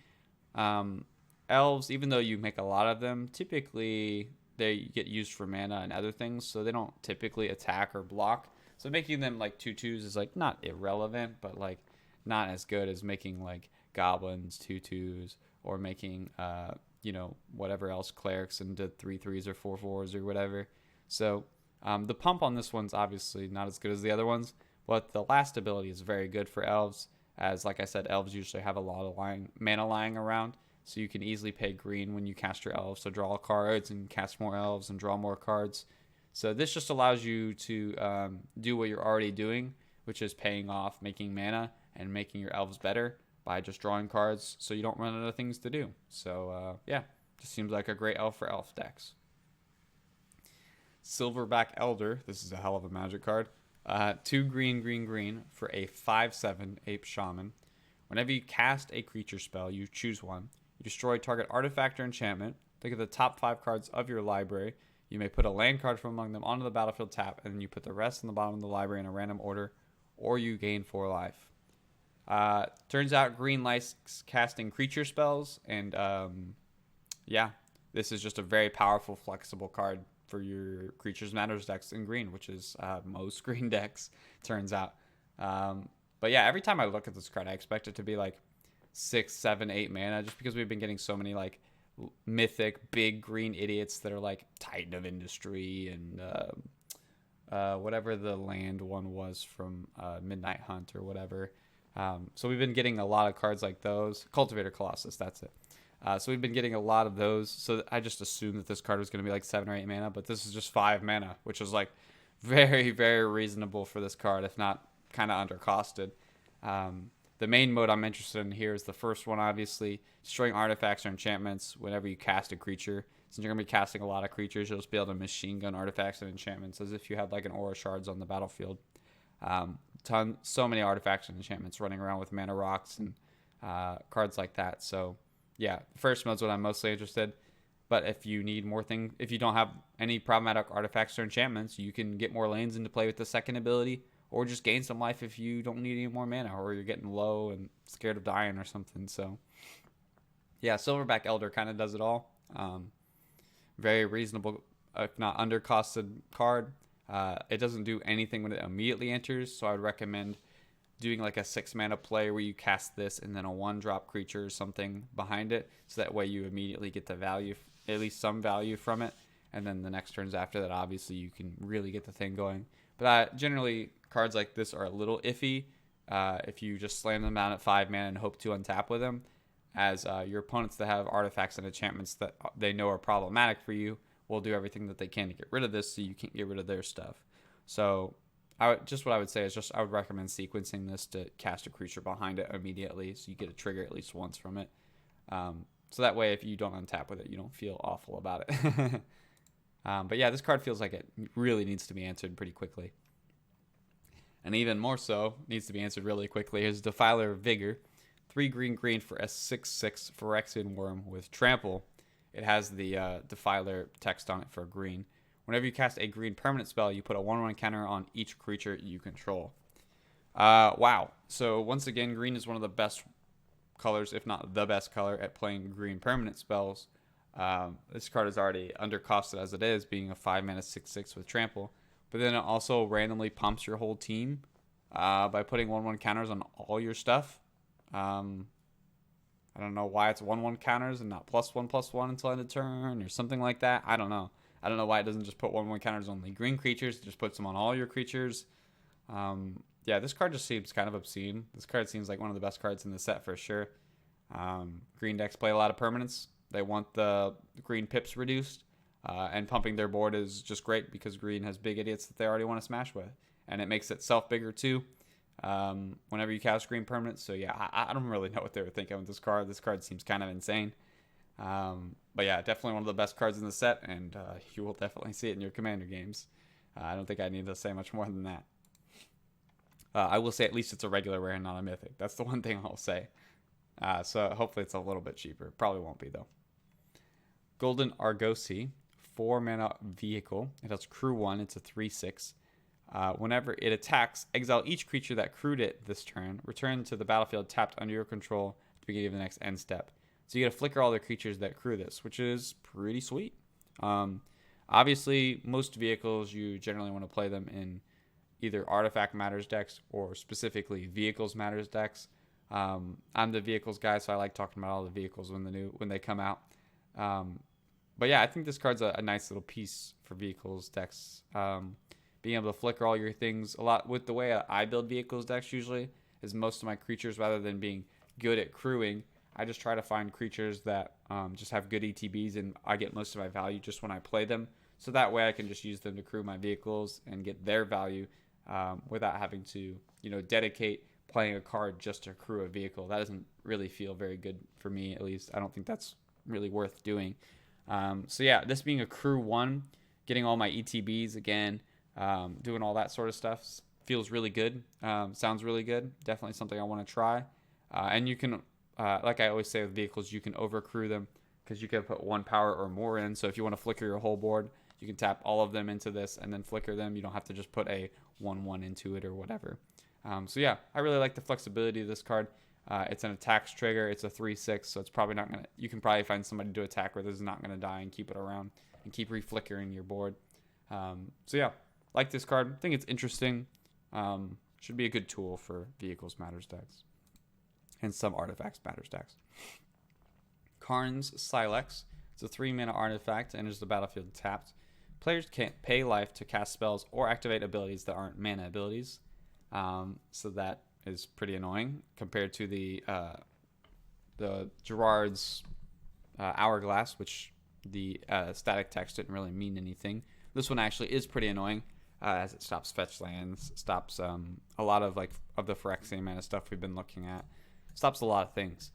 Elves, even though you make a lot of them, typically they get used for mana and other things, so they don't typically attack or block. So making them like 2/2s is like not irrelevant, but like not as good as making like goblins 2/2s or making whatever else clerics into 3/3s or 4/4s or whatever. So the pump on this one's obviously not as good as the other ones, but the last ability is very good for elves, as like I said, elves usually have a lot of mana lying around, so you can easily pay green when you cast your elves to draw cards and cast more elves and draw more cards. So this just allows you to do what you're already doing, which is paying off, making mana, and making your elves better by just drawing cards so you don't run out of things to do. So yeah, just seems like a great elf for elf decks. Silverback Elder. This is a hell of a magic card. 2 green for a 5/7 Ape Shaman. Whenever you cast a creature spell, you choose one. You destroy target artifact or enchantment. Think of the top 5 cards of your library. You may put a land card from among them onto the battlefield tap, and then you put the rest in the bottom of the library in a random order, or you gain 4 life. Turns out green likes casting creature spells, and yeah, this is just a very powerful, flexible card for your Creatures Matters decks in green, which is most green decks, turns out. But yeah, every time I look at this card, I expect it to be like 6, 7, 8 mana, just because we've been getting so many like mythic big green idiots that are like Titan of Industry and whatever the land one was from Midnight Hunt or whatever. So we've been getting a lot of cards like those. Cultivator Colossus, that's it. So we've been getting a lot of those. So I just assumed that this card was going to be like 7 or 8 mana, but this is just 5 mana, which is like very, very reasonable for this card, if not kind of undercosted. The main mode I'm interested in here is the first one, obviously. Destroying artifacts or enchantments whenever you cast a creature. Since you're going to be casting a lot of creatures, you'll just be able to machine gun artifacts and enchantments as if you had like an Aura Shards on the battlefield. So many artifacts and enchantments running around with mana rocks and cards like that. So yeah, the first mode's what I'm mostly interested. But if you need more things, if you don't have any problematic artifacts or enchantments, you can get more lanes into play with the second ability, or just gain some life if you don't need any more mana, or you're getting low and scared of dying or something. So yeah, Silverback Elder kind of does it all. Very reasonable, if not undercosted card. It doesn't do anything when it immediately enters, so I would recommend doing like a 6 mana play where you cast this and then a 1-drop creature or something behind it, so that way you immediately get the value, at least some value from it, and then the next turns after that, obviously you can really get the thing going. But generally, cards like this are a little iffy if you just slam them down at 5 mana and hope to untap with them, as your opponents that have artifacts and enchantments that they know are problematic for you will do everything that they can to get rid of this, so you can't get rid of their stuff. So what I would say is I would recommend sequencing this to cast a creature behind it immediately, so you get a trigger at least once from it. So that way, if you don't untap with it, you don't feel awful about it. But yeah, this card feels like it really needs to be answered pretty quickly. And even more so, needs to be answered really quickly, is Defiler of Vigor. 3 green for a 6/6 Phyrexian Worm with Trample. It has the Defiler text on it for green. Whenever you cast a green permanent spell, you put a 1/1 counter on each creature you control. Wow. So once again, green is one of the best colors, if not the best color, at playing green permanent spells. This card is already undercosted as it is, being a 5 mana 6/6 with Trample. But then it also randomly pumps your whole team by putting 1/1 counters on all your stuff. I don't know why it's 1/1 counters and not +1/+1 until end of turn or something like that. I don't know. I don't know why it doesn't just put 1/1 counters on only green creatures. It just puts them on all your creatures. Yeah, this card just seems kind of obscene. This card seems like one of the best cards in the set for sure. Green decks play a lot of permanents. They want the green pips reduced. And pumping their board is just great because green has big idiots that they already want to smash with. And it makes itself bigger too whenever you cast green permanents. So yeah, I don't really know what they were thinking with this card. This card seems kind of insane. But yeah, definitely one of the best cards in the set, and you will definitely see it in your Commander games. I don't think I need to say much more than that. I will say at least it's a regular rare and not a mythic. That's the one thing I'll say. So hopefully it's a little bit cheaper. Probably won't be though. Golden Argosy, 4 mana vehicle. It has crew 1. It's a 3/6. Whenever it attacks, exile each creature that crewed it this turn. Return to the battlefield tapped under your control at the beginning of the next end step. So you get to flicker all the creatures that crew this, which is pretty sweet. Obviously, most vehicles, you generally want to play them in either Artifact Matters decks or specifically Vehicles Matters decks. I'm the Vehicles guy, so I like talking about all the vehicles when they come out. But yeah, I think this card's a nice little piece for Vehicles decks. Being able to flicker all your things a lot with the way I build Vehicles decks usually is most of my creatures, rather than being good at crewing, I just try to find creatures that just have good ETBs, and I get most of my value just when I play them. So that way I can just use them to crew my vehicles and get their value without having to, dedicate playing a card just to crew a vehicle. That doesn't really feel very good for me, at least. I don't think that's really worth doing. So yeah, this being a crew 1, getting all my ETBs again, doing all that sort of stuff feels really good. Sounds really good. Definitely something I want to try. And you can, like I always say with vehicles, you can overcrew them because you can put 1 power or more in. So if you want to flicker your whole board, you can tap all of them into this and then flicker them. You don't have to just put a 1/1 into it or whatever. So yeah, I really like the flexibility of this card. It's an attacks trigger. It's a 3/6, so it's probably not going to... You can probably find somebody to attack where this is not going to die and keep it around and keep reflickering your board. So yeah, like this card. I think it's interesting. Should be a good tool for Vehicles Matters decks and some Artifacts Matters decks. Karn's Silex. It's a 3 mana artifact, enters the battlefield tapped. Players can't pay life to cast spells or activate abilities that aren't mana abilities. So that is pretty annoying compared to the Gerard's Hourglass, which the static text didn't really mean anything. This one actually is pretty annoying, as it stops fetch lands, stops a lot of the Phyrexian mana stuff we've been looking at, stops a lot of things.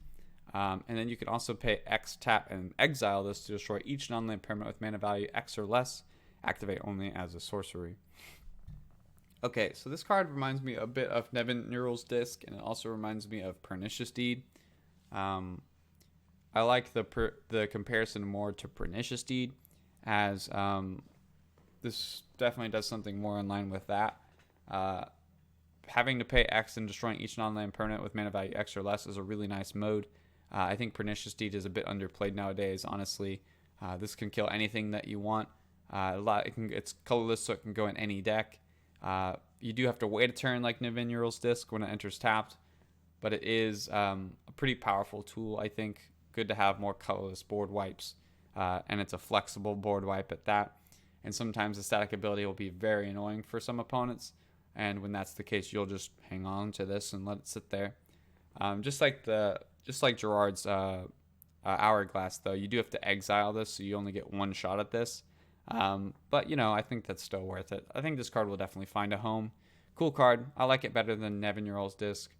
And then you can also pay X, tap, and exile this to destroy each non-land permanent with mana value X or less, activate only as a sorcery. Okay, so this card reminds me a bit of Nevin Neural's Disc, and it also reminds me of Pernicious Deed. I like the comparison more to Pernicious Deed, as this definitely does something more in line with that. Having to pay X and destroying each non-land permanent with mana value X or less is a really nice mode. I think Pernicious Deed is a bit underplayed nowadays, honestly. This can kill anything that you want. It's colorless, so it can go in any deck. You do have to wait a turn like Nevinural's Disc when it enters tapped, but it is a pretty powerful tool, I think. Good to have more colorless board wipes, and it's a flexible board wipe at that. And sometimes the static ability will be very annoying for some opponents, and when that's the case, you'll just hang on to this and let it sit there. Just like Gerard's Hourglass, though, you do have to exile this, so you only get one shot at this. But, I think that's still worth it. I think this card will definitely find a home. Cool card. I like it better than Nevinural's Disc.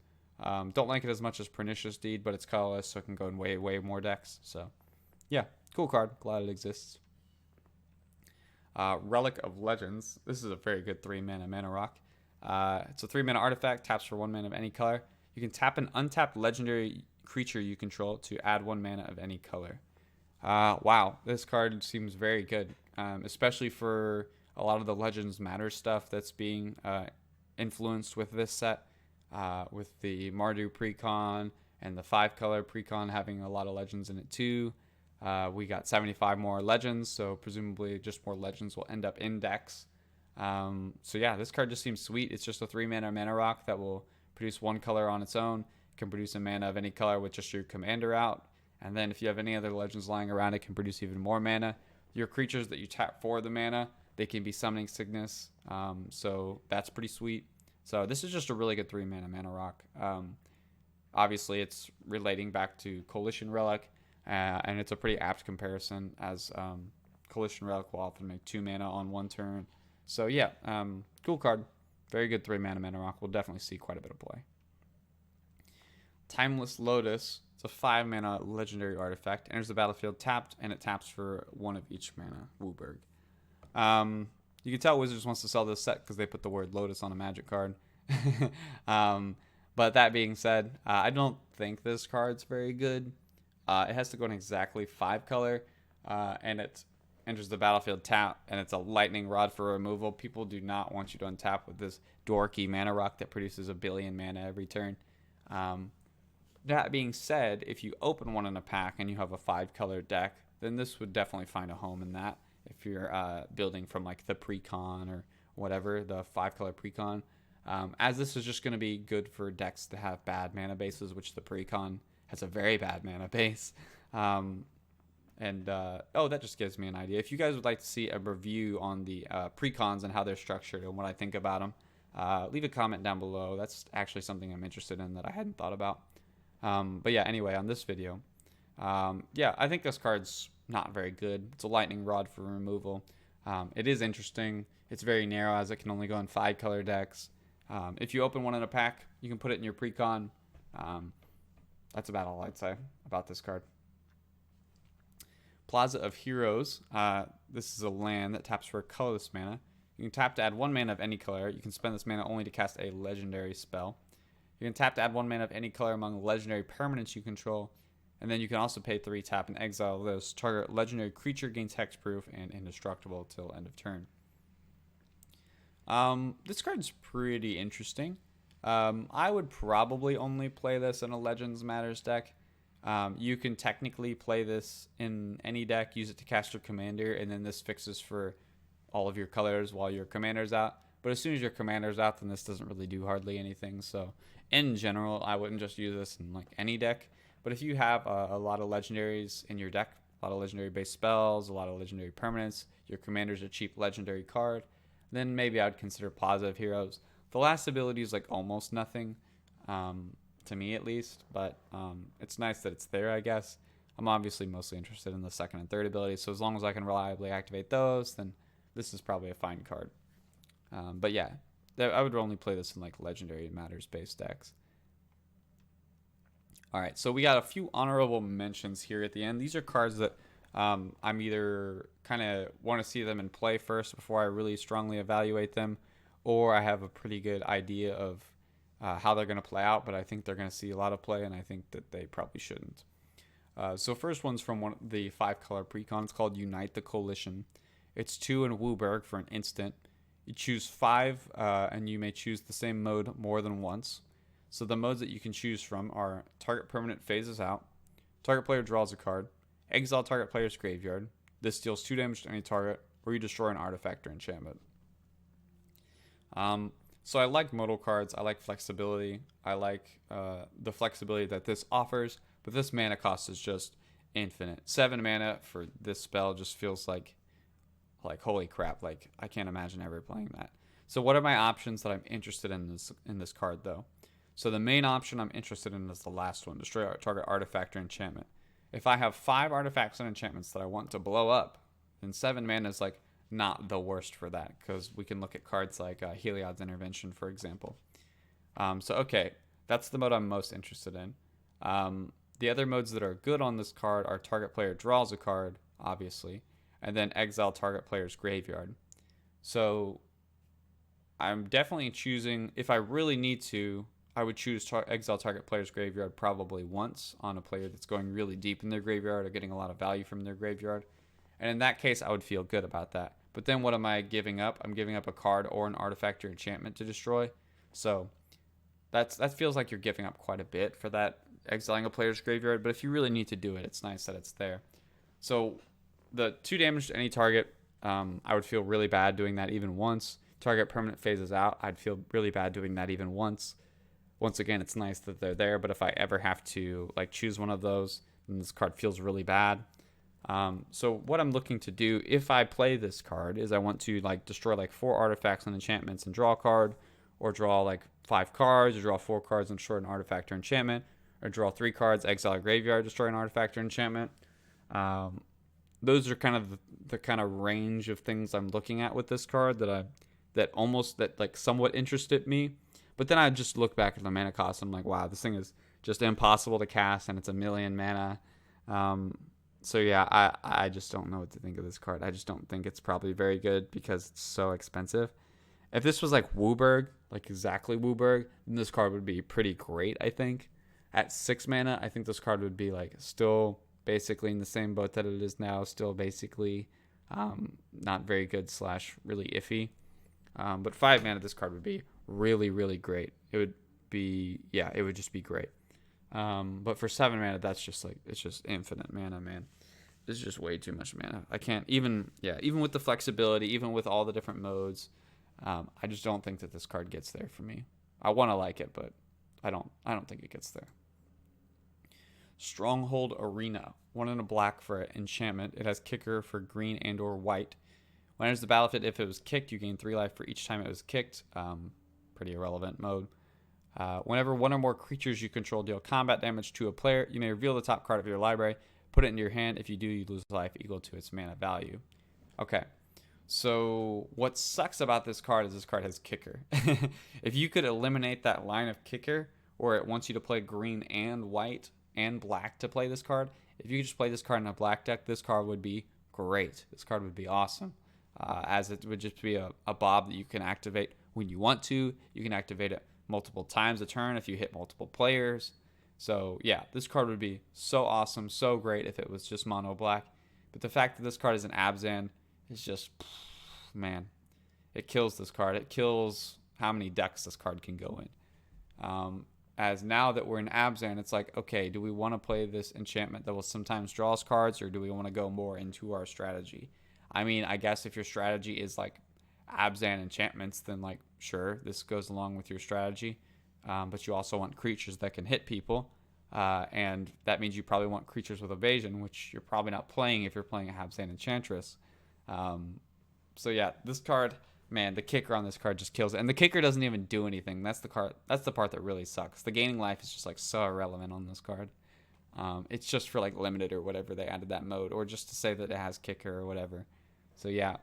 Don't like it as much as Pernicious Deed, but it's colorless, so it can go in way, way more decks. So, yeah, cool card. Glad it exists. Relic of Legends. This is a very good 3-mana mana rock. It's a 3-mana artifact, taps for 1 mana of any color. You can tap an untapped legendary creature you control to add 1 mana of any color. Wow, this card seems very good, especially for a lot of the Legends Matter stuff that's being influenced with this set, with the Mardu Precon and the 5-color Precon having a lot of Legends in it too. We got 75 more Legends, so presumably just more Legends will end up in decks. So yeah, this card just seems sweet. It's just a 3-mana mana rock that will produce 1 color on its own. It can produce a mana of any color with just your commander out. And then if you have any other Legends lying around, it can produce even more mana. Your creatures that you tap for the mana, they can be Summoning Sickness. So that's pretty sweet. So this is just a really good 3-mana mana rock. Obviously, it's relating back to Coalition Relic, and it's a pretty apt comparison, as Coalition Relic will often make 2 mana on 1 turn. So yeah, cool card. Very good 3-mana mana rock. We'll definitely see quite a bit of play. Timeless Lotus. It's a 5-mana legendary artifact. Enters the battlefield tapped, and it taps for 1 of each mana. Wooburg. You can tell Wizards wants to sell this set because they put the word Lotus on a Magic card. But that being said, I don't think this card's very good. It has to go in exactly 5 color, and it enters the battlefield tap, and it's a lightning rod for removal. People do not want you to untap with this dorky mana rock that produces 1 billion mana every turn. That being said, if you open one in a pack and you have a 5-color deck, then this would definitely find a home in that. If you're building from like the Precon or whatever, the 5-color Precon. As this is just going to be good for decks that have bad mana bases, which the Precon has a very bad mana base. Oh, that just gives me an idea. If you guys would like to see a review on the Precons and how they're structured and what I think about them, leave a comment down below. That's actually something I'm interested in that I hadn't thought about. But yeah, anyway, on this video, yeah, I think this card's not very good. It's a lightning rod for removal. It is interesting. It's very narrow, as it can only go in 5-color decks. If you open one in a pack, you can put it in your Precon. That's about all I'd say about this card. Plaza of Heroes. This is a land that taps for a colorless mana. You can tap to add 1 mana of any color. You can spend this mana only to cast a legendary spell. You can tap to add 1 mana of any color among legendary permanents you control. And then you can also pay 3 tap and exile those. Target legendary creature gains hexproof and indestructible till end of turn. This card's pretty interesting. I would probably only play this in a Legends Matters deck. You can technically play this in any deck, use it to cast your commander, and then this fixes for all of your colors while your commander's out. But as soon as your commander's out, then this doesn't really do hardly anything. So in general, I wouldn't just use this in like any deck. But if you have a lot of legendaries in your deck, A lot of legendary base spells, a lot of legendary permanents. Your commander's a cheap legendary card. Then maybe I'd consider Positive Heroes. The last ability is like almost nothing, to me at least, but it's nice that it's there, I guess. I'm obviously mostly interested in the second and third abilities, so as long as I can reliably activate those, then this is probably a fine card. But yeah, I would only play this in like legendary matters based decks. All right, so we got a few honorable mentions here at the end. These are cards that I'm either kind of want to see them in play first before I really strongly evaluate them, or I have a pretty good idea of how they're going to play out, but I think they're going to see a lot of play, and I think that they probably shouldn't. So first one's from one of the 5-color precon. It's called Unite the Coalition. It's 2 in Wooburg for an instant. You choose 5, and you may choose the same mode more than once. So the modes that you can choose from are target permanent phases out, target player draws a card, exile target player's graveyard. This deals 2 damage to any target, or you destroy an artifact or enchantment. So I like modal cards. I like flexibility. I like the flexibility that this offers, but this mana cost is just infinite. 7 mana for this spell just feels like holy crap. Like I can't imagine ever playing that. So what are my options that I'm interested in this card though? So the main option I'm interested in is the last one, destroy target artifact or enchantment. If I have 5 artifacts and enchantments that I want to blow up, then 7 mana is like not the worst for that, because we can look at cards like Heliod's Intervention, for example. So okay, that's the mode I'm most interested in. The other modes that are good on this card are target player draws a card, obviously, and then exile target player's graveyard. So I'm definitely choosing, if I really need to, I would choose exile target player's graveyard probably once on a player that's going really deep in their graveyard or getting a lot of value from their graveyard. And in that case, I would feel good about that. But then what am I giving up? I'm giving up a card or an artifact or enchantment to destroy. So that feels like you're giving up quite a bit for that exiling a player's graveyard. But if you really need to do it, it's nice that it's there. So the 2 damage to any target, I would feel really bad doing that even once. Target permanent phases out, I'd feel really bad doing that even once. Once again, it's nice that they're there, but if I ever have to like choose one of those, then this card feels really bad. So what I'm looking to do if I play this card is I want to like destroy like 4 artifacts and enchantments and draw a card, or draw like 5 cards, or draw 4 cards and destroy an artifact or enchantment, or draw 3 cards, exile a graveyard, destroy an artifact or enchantment. Those are kind of the kind of range of things I'm looking at with this card that like somewhat interested me. But then I just look back at the mana cost and I'm like, wow, this thing is just impossible to cast, and it's 1,000,000 mana. So yeah, I just don't know what to think of this card. I just don't think it's probably very good because it's so expensive. If this was like Wooburg, like exactly Wooburg, then this card would be pretty great, I think. At 6 mana, I think this card would be like still basically in the same boat that it is now, still basically not very good / really iffy. But 5 mana, this card would be really, really great. It would just be great. But for 7 mana, that's just like, it's just infinite mana, man. This is just way too much mana. I can't even with the flexibility, even with all the different modes, I just don't think that this card gets there for me. I want to like it, but I don't think it gets there. Stronghold Arena, 1 and a black for enchantment. It has kicker for green and or white. When it enters the battlefield, if it was kicked, you gain 3 life for each time it was kicked. Pretty irrelevant mode. Whenever 1 or more creatures you control deal combat damage to a player, you may reveal the top card of your library, put it into your hand. If you do, you lose life equal to its mana value. Okay, so what sucks about this card is this card has kicker. If you could eliminate that line of kicker, where it wants you to play green and white and black to play this card, if you could just play this card in a black deck, this card would be great. This card would be awesome, as it would just be a bob that you can activate when you want to. You can activate it multiple times a turn if you hit multiple players. So yeah, this card would be so awesome, so great if it was just mono black. But the fact that this card is an Abzan is just, man, it kills this card. It kills how many decks this card can go in. As now that we're in Abzan, it's like, okay, do we want to play this enchantment that will sometimes draw us cards, or do we want to go more into our strategy? I mean, I guess if your strategy is like Abzan enchantments, then like, sure, this goes along with your strategy. But you also want creatures that can hit people. and that means you probably want creatures with evasion, which you're probably not playing if you're playing a Habsand Enchantress. So yeah, this card, man, the kicker on this card just kills it. And the kicker doesn't even do anything. That's the part that really sucks. The gaining life is just like so irrelevant on this card. It's just for like limited or whatever they added that mode, or just to say that it has kicker or whatever. So yeah,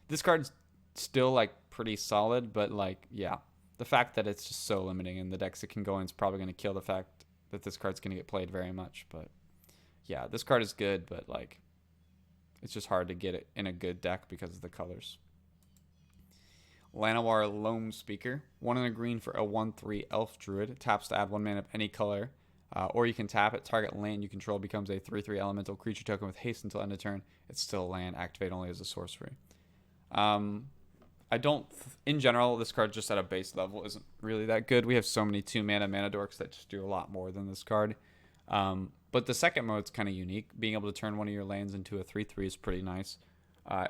this card's still like pretty solid, but like yeah, the fact that it's just so limiting in the decks it can go in is probably going to kill the fact that this card's going to get played very much. But yeah, this card is good, but like it's just hard to get it in a good deck because of the colors. Llanowar Loam Speaker, 1 and a green for a 1/3 elf druid. It taps to add 1 mana of any color. Or you can tap it, target land you control becomes a 3/3 elemental creature token with haste until end of turn. It's still land, activate only as a sorcery. I don't, in general, this card just at a base level isn't really that good. We have so many 2 mana dorks that just do a lot more than this card. But the second mode's kind of unique. Being able to turn one of your lands into a 3/3 is pretty nice.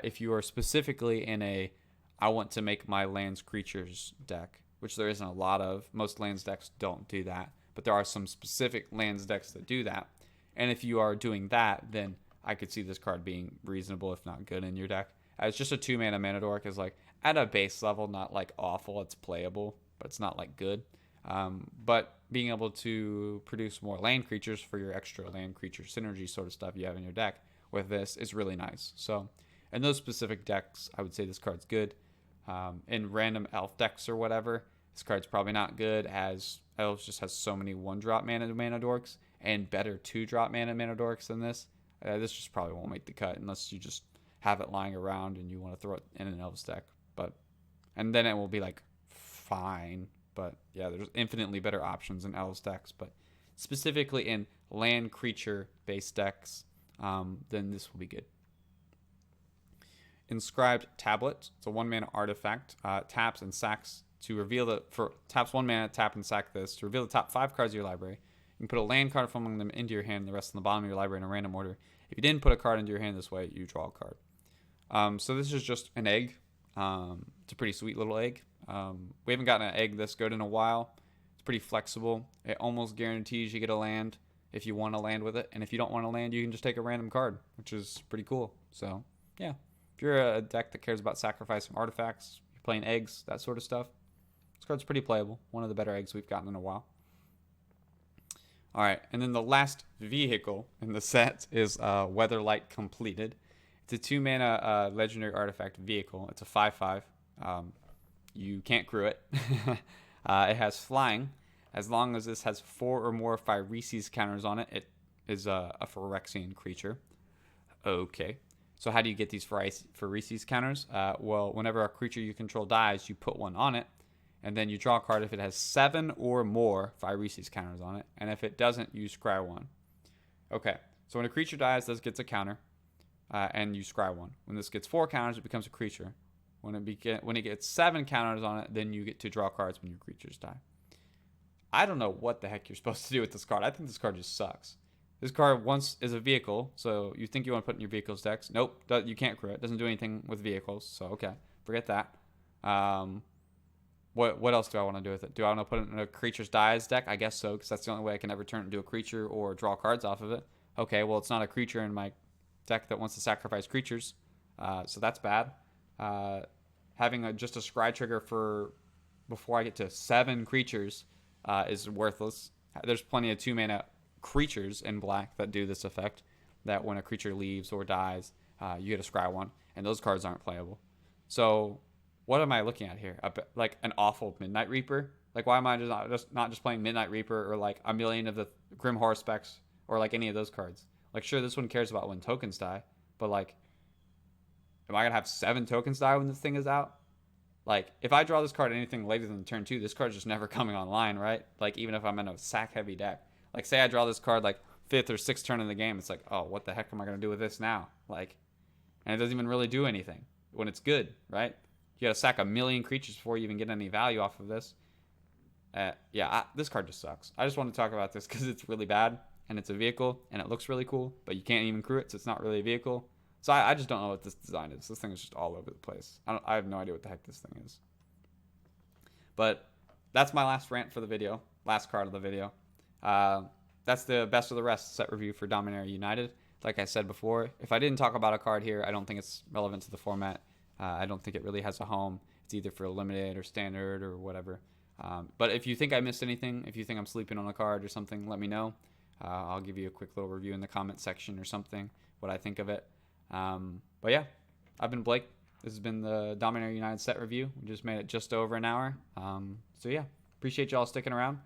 If you are specifically in a I want to make my lands creatures deck, which there isn't a lot of. Most lands decks don't do that, but there are some specific lands decks that do that. And if you are doing that, then I could see this card being reasonable, if not good, in your deck. It's just a 2 mana dork is like at a base level, not like awful. It's playable, but it's not like good. But being able to produce more land creatures for your extra land creature synergy sort of stuff you have in your deck with this is really nice. So in those specific decks, I would say this card's good. In random elf decks or whatever, this card's probably not good, as elves just has so many 1-drop mana dorks and better 2-drop mana dorks than this. This just probably won't make the cut unless you just have it lying around and you want to throw it in an elves deck. And then it will be like fine. But yeah, there's infinitely better options in elves decks. But specifically in land creature based decks, then this will be good. Inscribed Tablet. It's a 1 mana artifact. Taps and sacks to reveal taps 1 mana, tap and sack this to reveal the top 5 cards of your library. You can put a land card from among them into your hand, and the rest on the bottom of your library in a random order. If you didn't put a card into your hand this way, you draw a card. So this is just an egg. It's a pretty sweet little egg. We haven't gotten an egg this good in a while. It's pretty flexible. It almost guarantees you get a land if you want to land with it, and if you don't want to land, you can just take a random card, which is pretty cool. So yeah. If you're a deck that cares about sacrificing artifacts, you're playing eggs, that sort of stuff, this card's pretty playable. One of the better eggs we've gotten in a while. All right, and then the last vehicle in the set is Weatherlight Completed. It's a 2 mana legendary artifact vehicle. It's a 5/5. You can't crew it. It has flying. As long as this has 4 or more Phyresis counters on it, it is a Phyrexian creature. Okay. So how do you get these Phyresis counters? Well, whenever a creature you control dies, you put 1 on it, and then you draw a card if it has 7 or more Phyresis counters on it, and if it doesn't, you scry 1. Okay, so when a creature dies, this gets a counter, and you scry 1. When this gets 4 counters, it becomes a creature. When it gets 7 counters on it, then you get to draw cards when your creatures die. I don't know what the heck you're supposed to do with this card. I think this card just sucks. This card once is a vehicle, so you think you want to put in your vehicles decks. Nope, you can't crew it. It doesn't do anything with vehicles, so okay, forget that. What else do I want to do with it? Do I want to put it in a creature's dies deck? I guess so, because that's the only way I can ever turn it into a creature or draw cards off of it. Okay, well, it's not a creature in my deck that wants to sacrifice creatures, so that's bad. Having just a scry trigger for before I get to 7 creatures is worthless. There's plenty of 2 mana creatures in black that do this effect, that when a creature leaves or dies, you get to scry 1, and those cards aren't playable. So what am I looking at here? Like an awful Midnight Reaper? Like, why am I not just playing Midnight Reaper or like a million of the Grim Horror specs or like any of those cards? Like, sure, this one cares about when tokens die, but like, am I gonna have 7 tokens die when this thing is out? Like, if I draw this card anything later than turn 2, this card's just never coming online, right? Like, even if I'm in a sack heavy deck. Like, say I draw this card like 5th or 6th turn in the game, it's like, oh, what the heck am I going to do with this now? Like, and it doesn't even really do anything when it's good, right? You got to sack a million creatures before you even get any value off of this. This card just sucks. I just want to talk about this because it's really bad, and it's a vehicle, and it looks really cool, but you can't even crew it, so it's not really a vehicle. So I just don't know what this design is. This thing is just all over the place. I have no idea what the heck this thing is. But that's my last rant for the video, last card of the video. That's the best of the rest set review for Dominaria United. Like I said before, if I didn't talk about a card here, I don't think it's relevant to the format. I don't think it really has a home. It's either for limited or standard or whatever. But if you think I missed anything, if you think I'm sleeping on a card or something, let me know. I'll give you a quick little review in the comment section or something, what I think of it. But yeah, I've been Blake. This has been the Dominaria United set review. We just made it just over an hour. So yeah, appreciate y'all sticking around.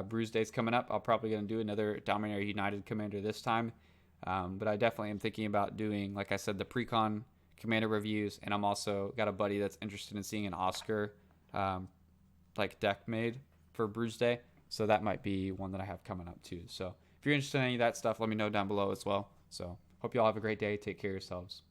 Bruise Day's coming up. I'll probably going to do another Dominaria United commander this time. But I definitely am thinking about doing, like I said, the pre-con commander reviews. And I'm also got a buddy that's interested in seeing an Oscar deck made for Bruise Day. So that might be one that I have coming up too. So if you're interested in any of that stuff, let me know down below as well. So hope you all have a great day. Take care of yourselves.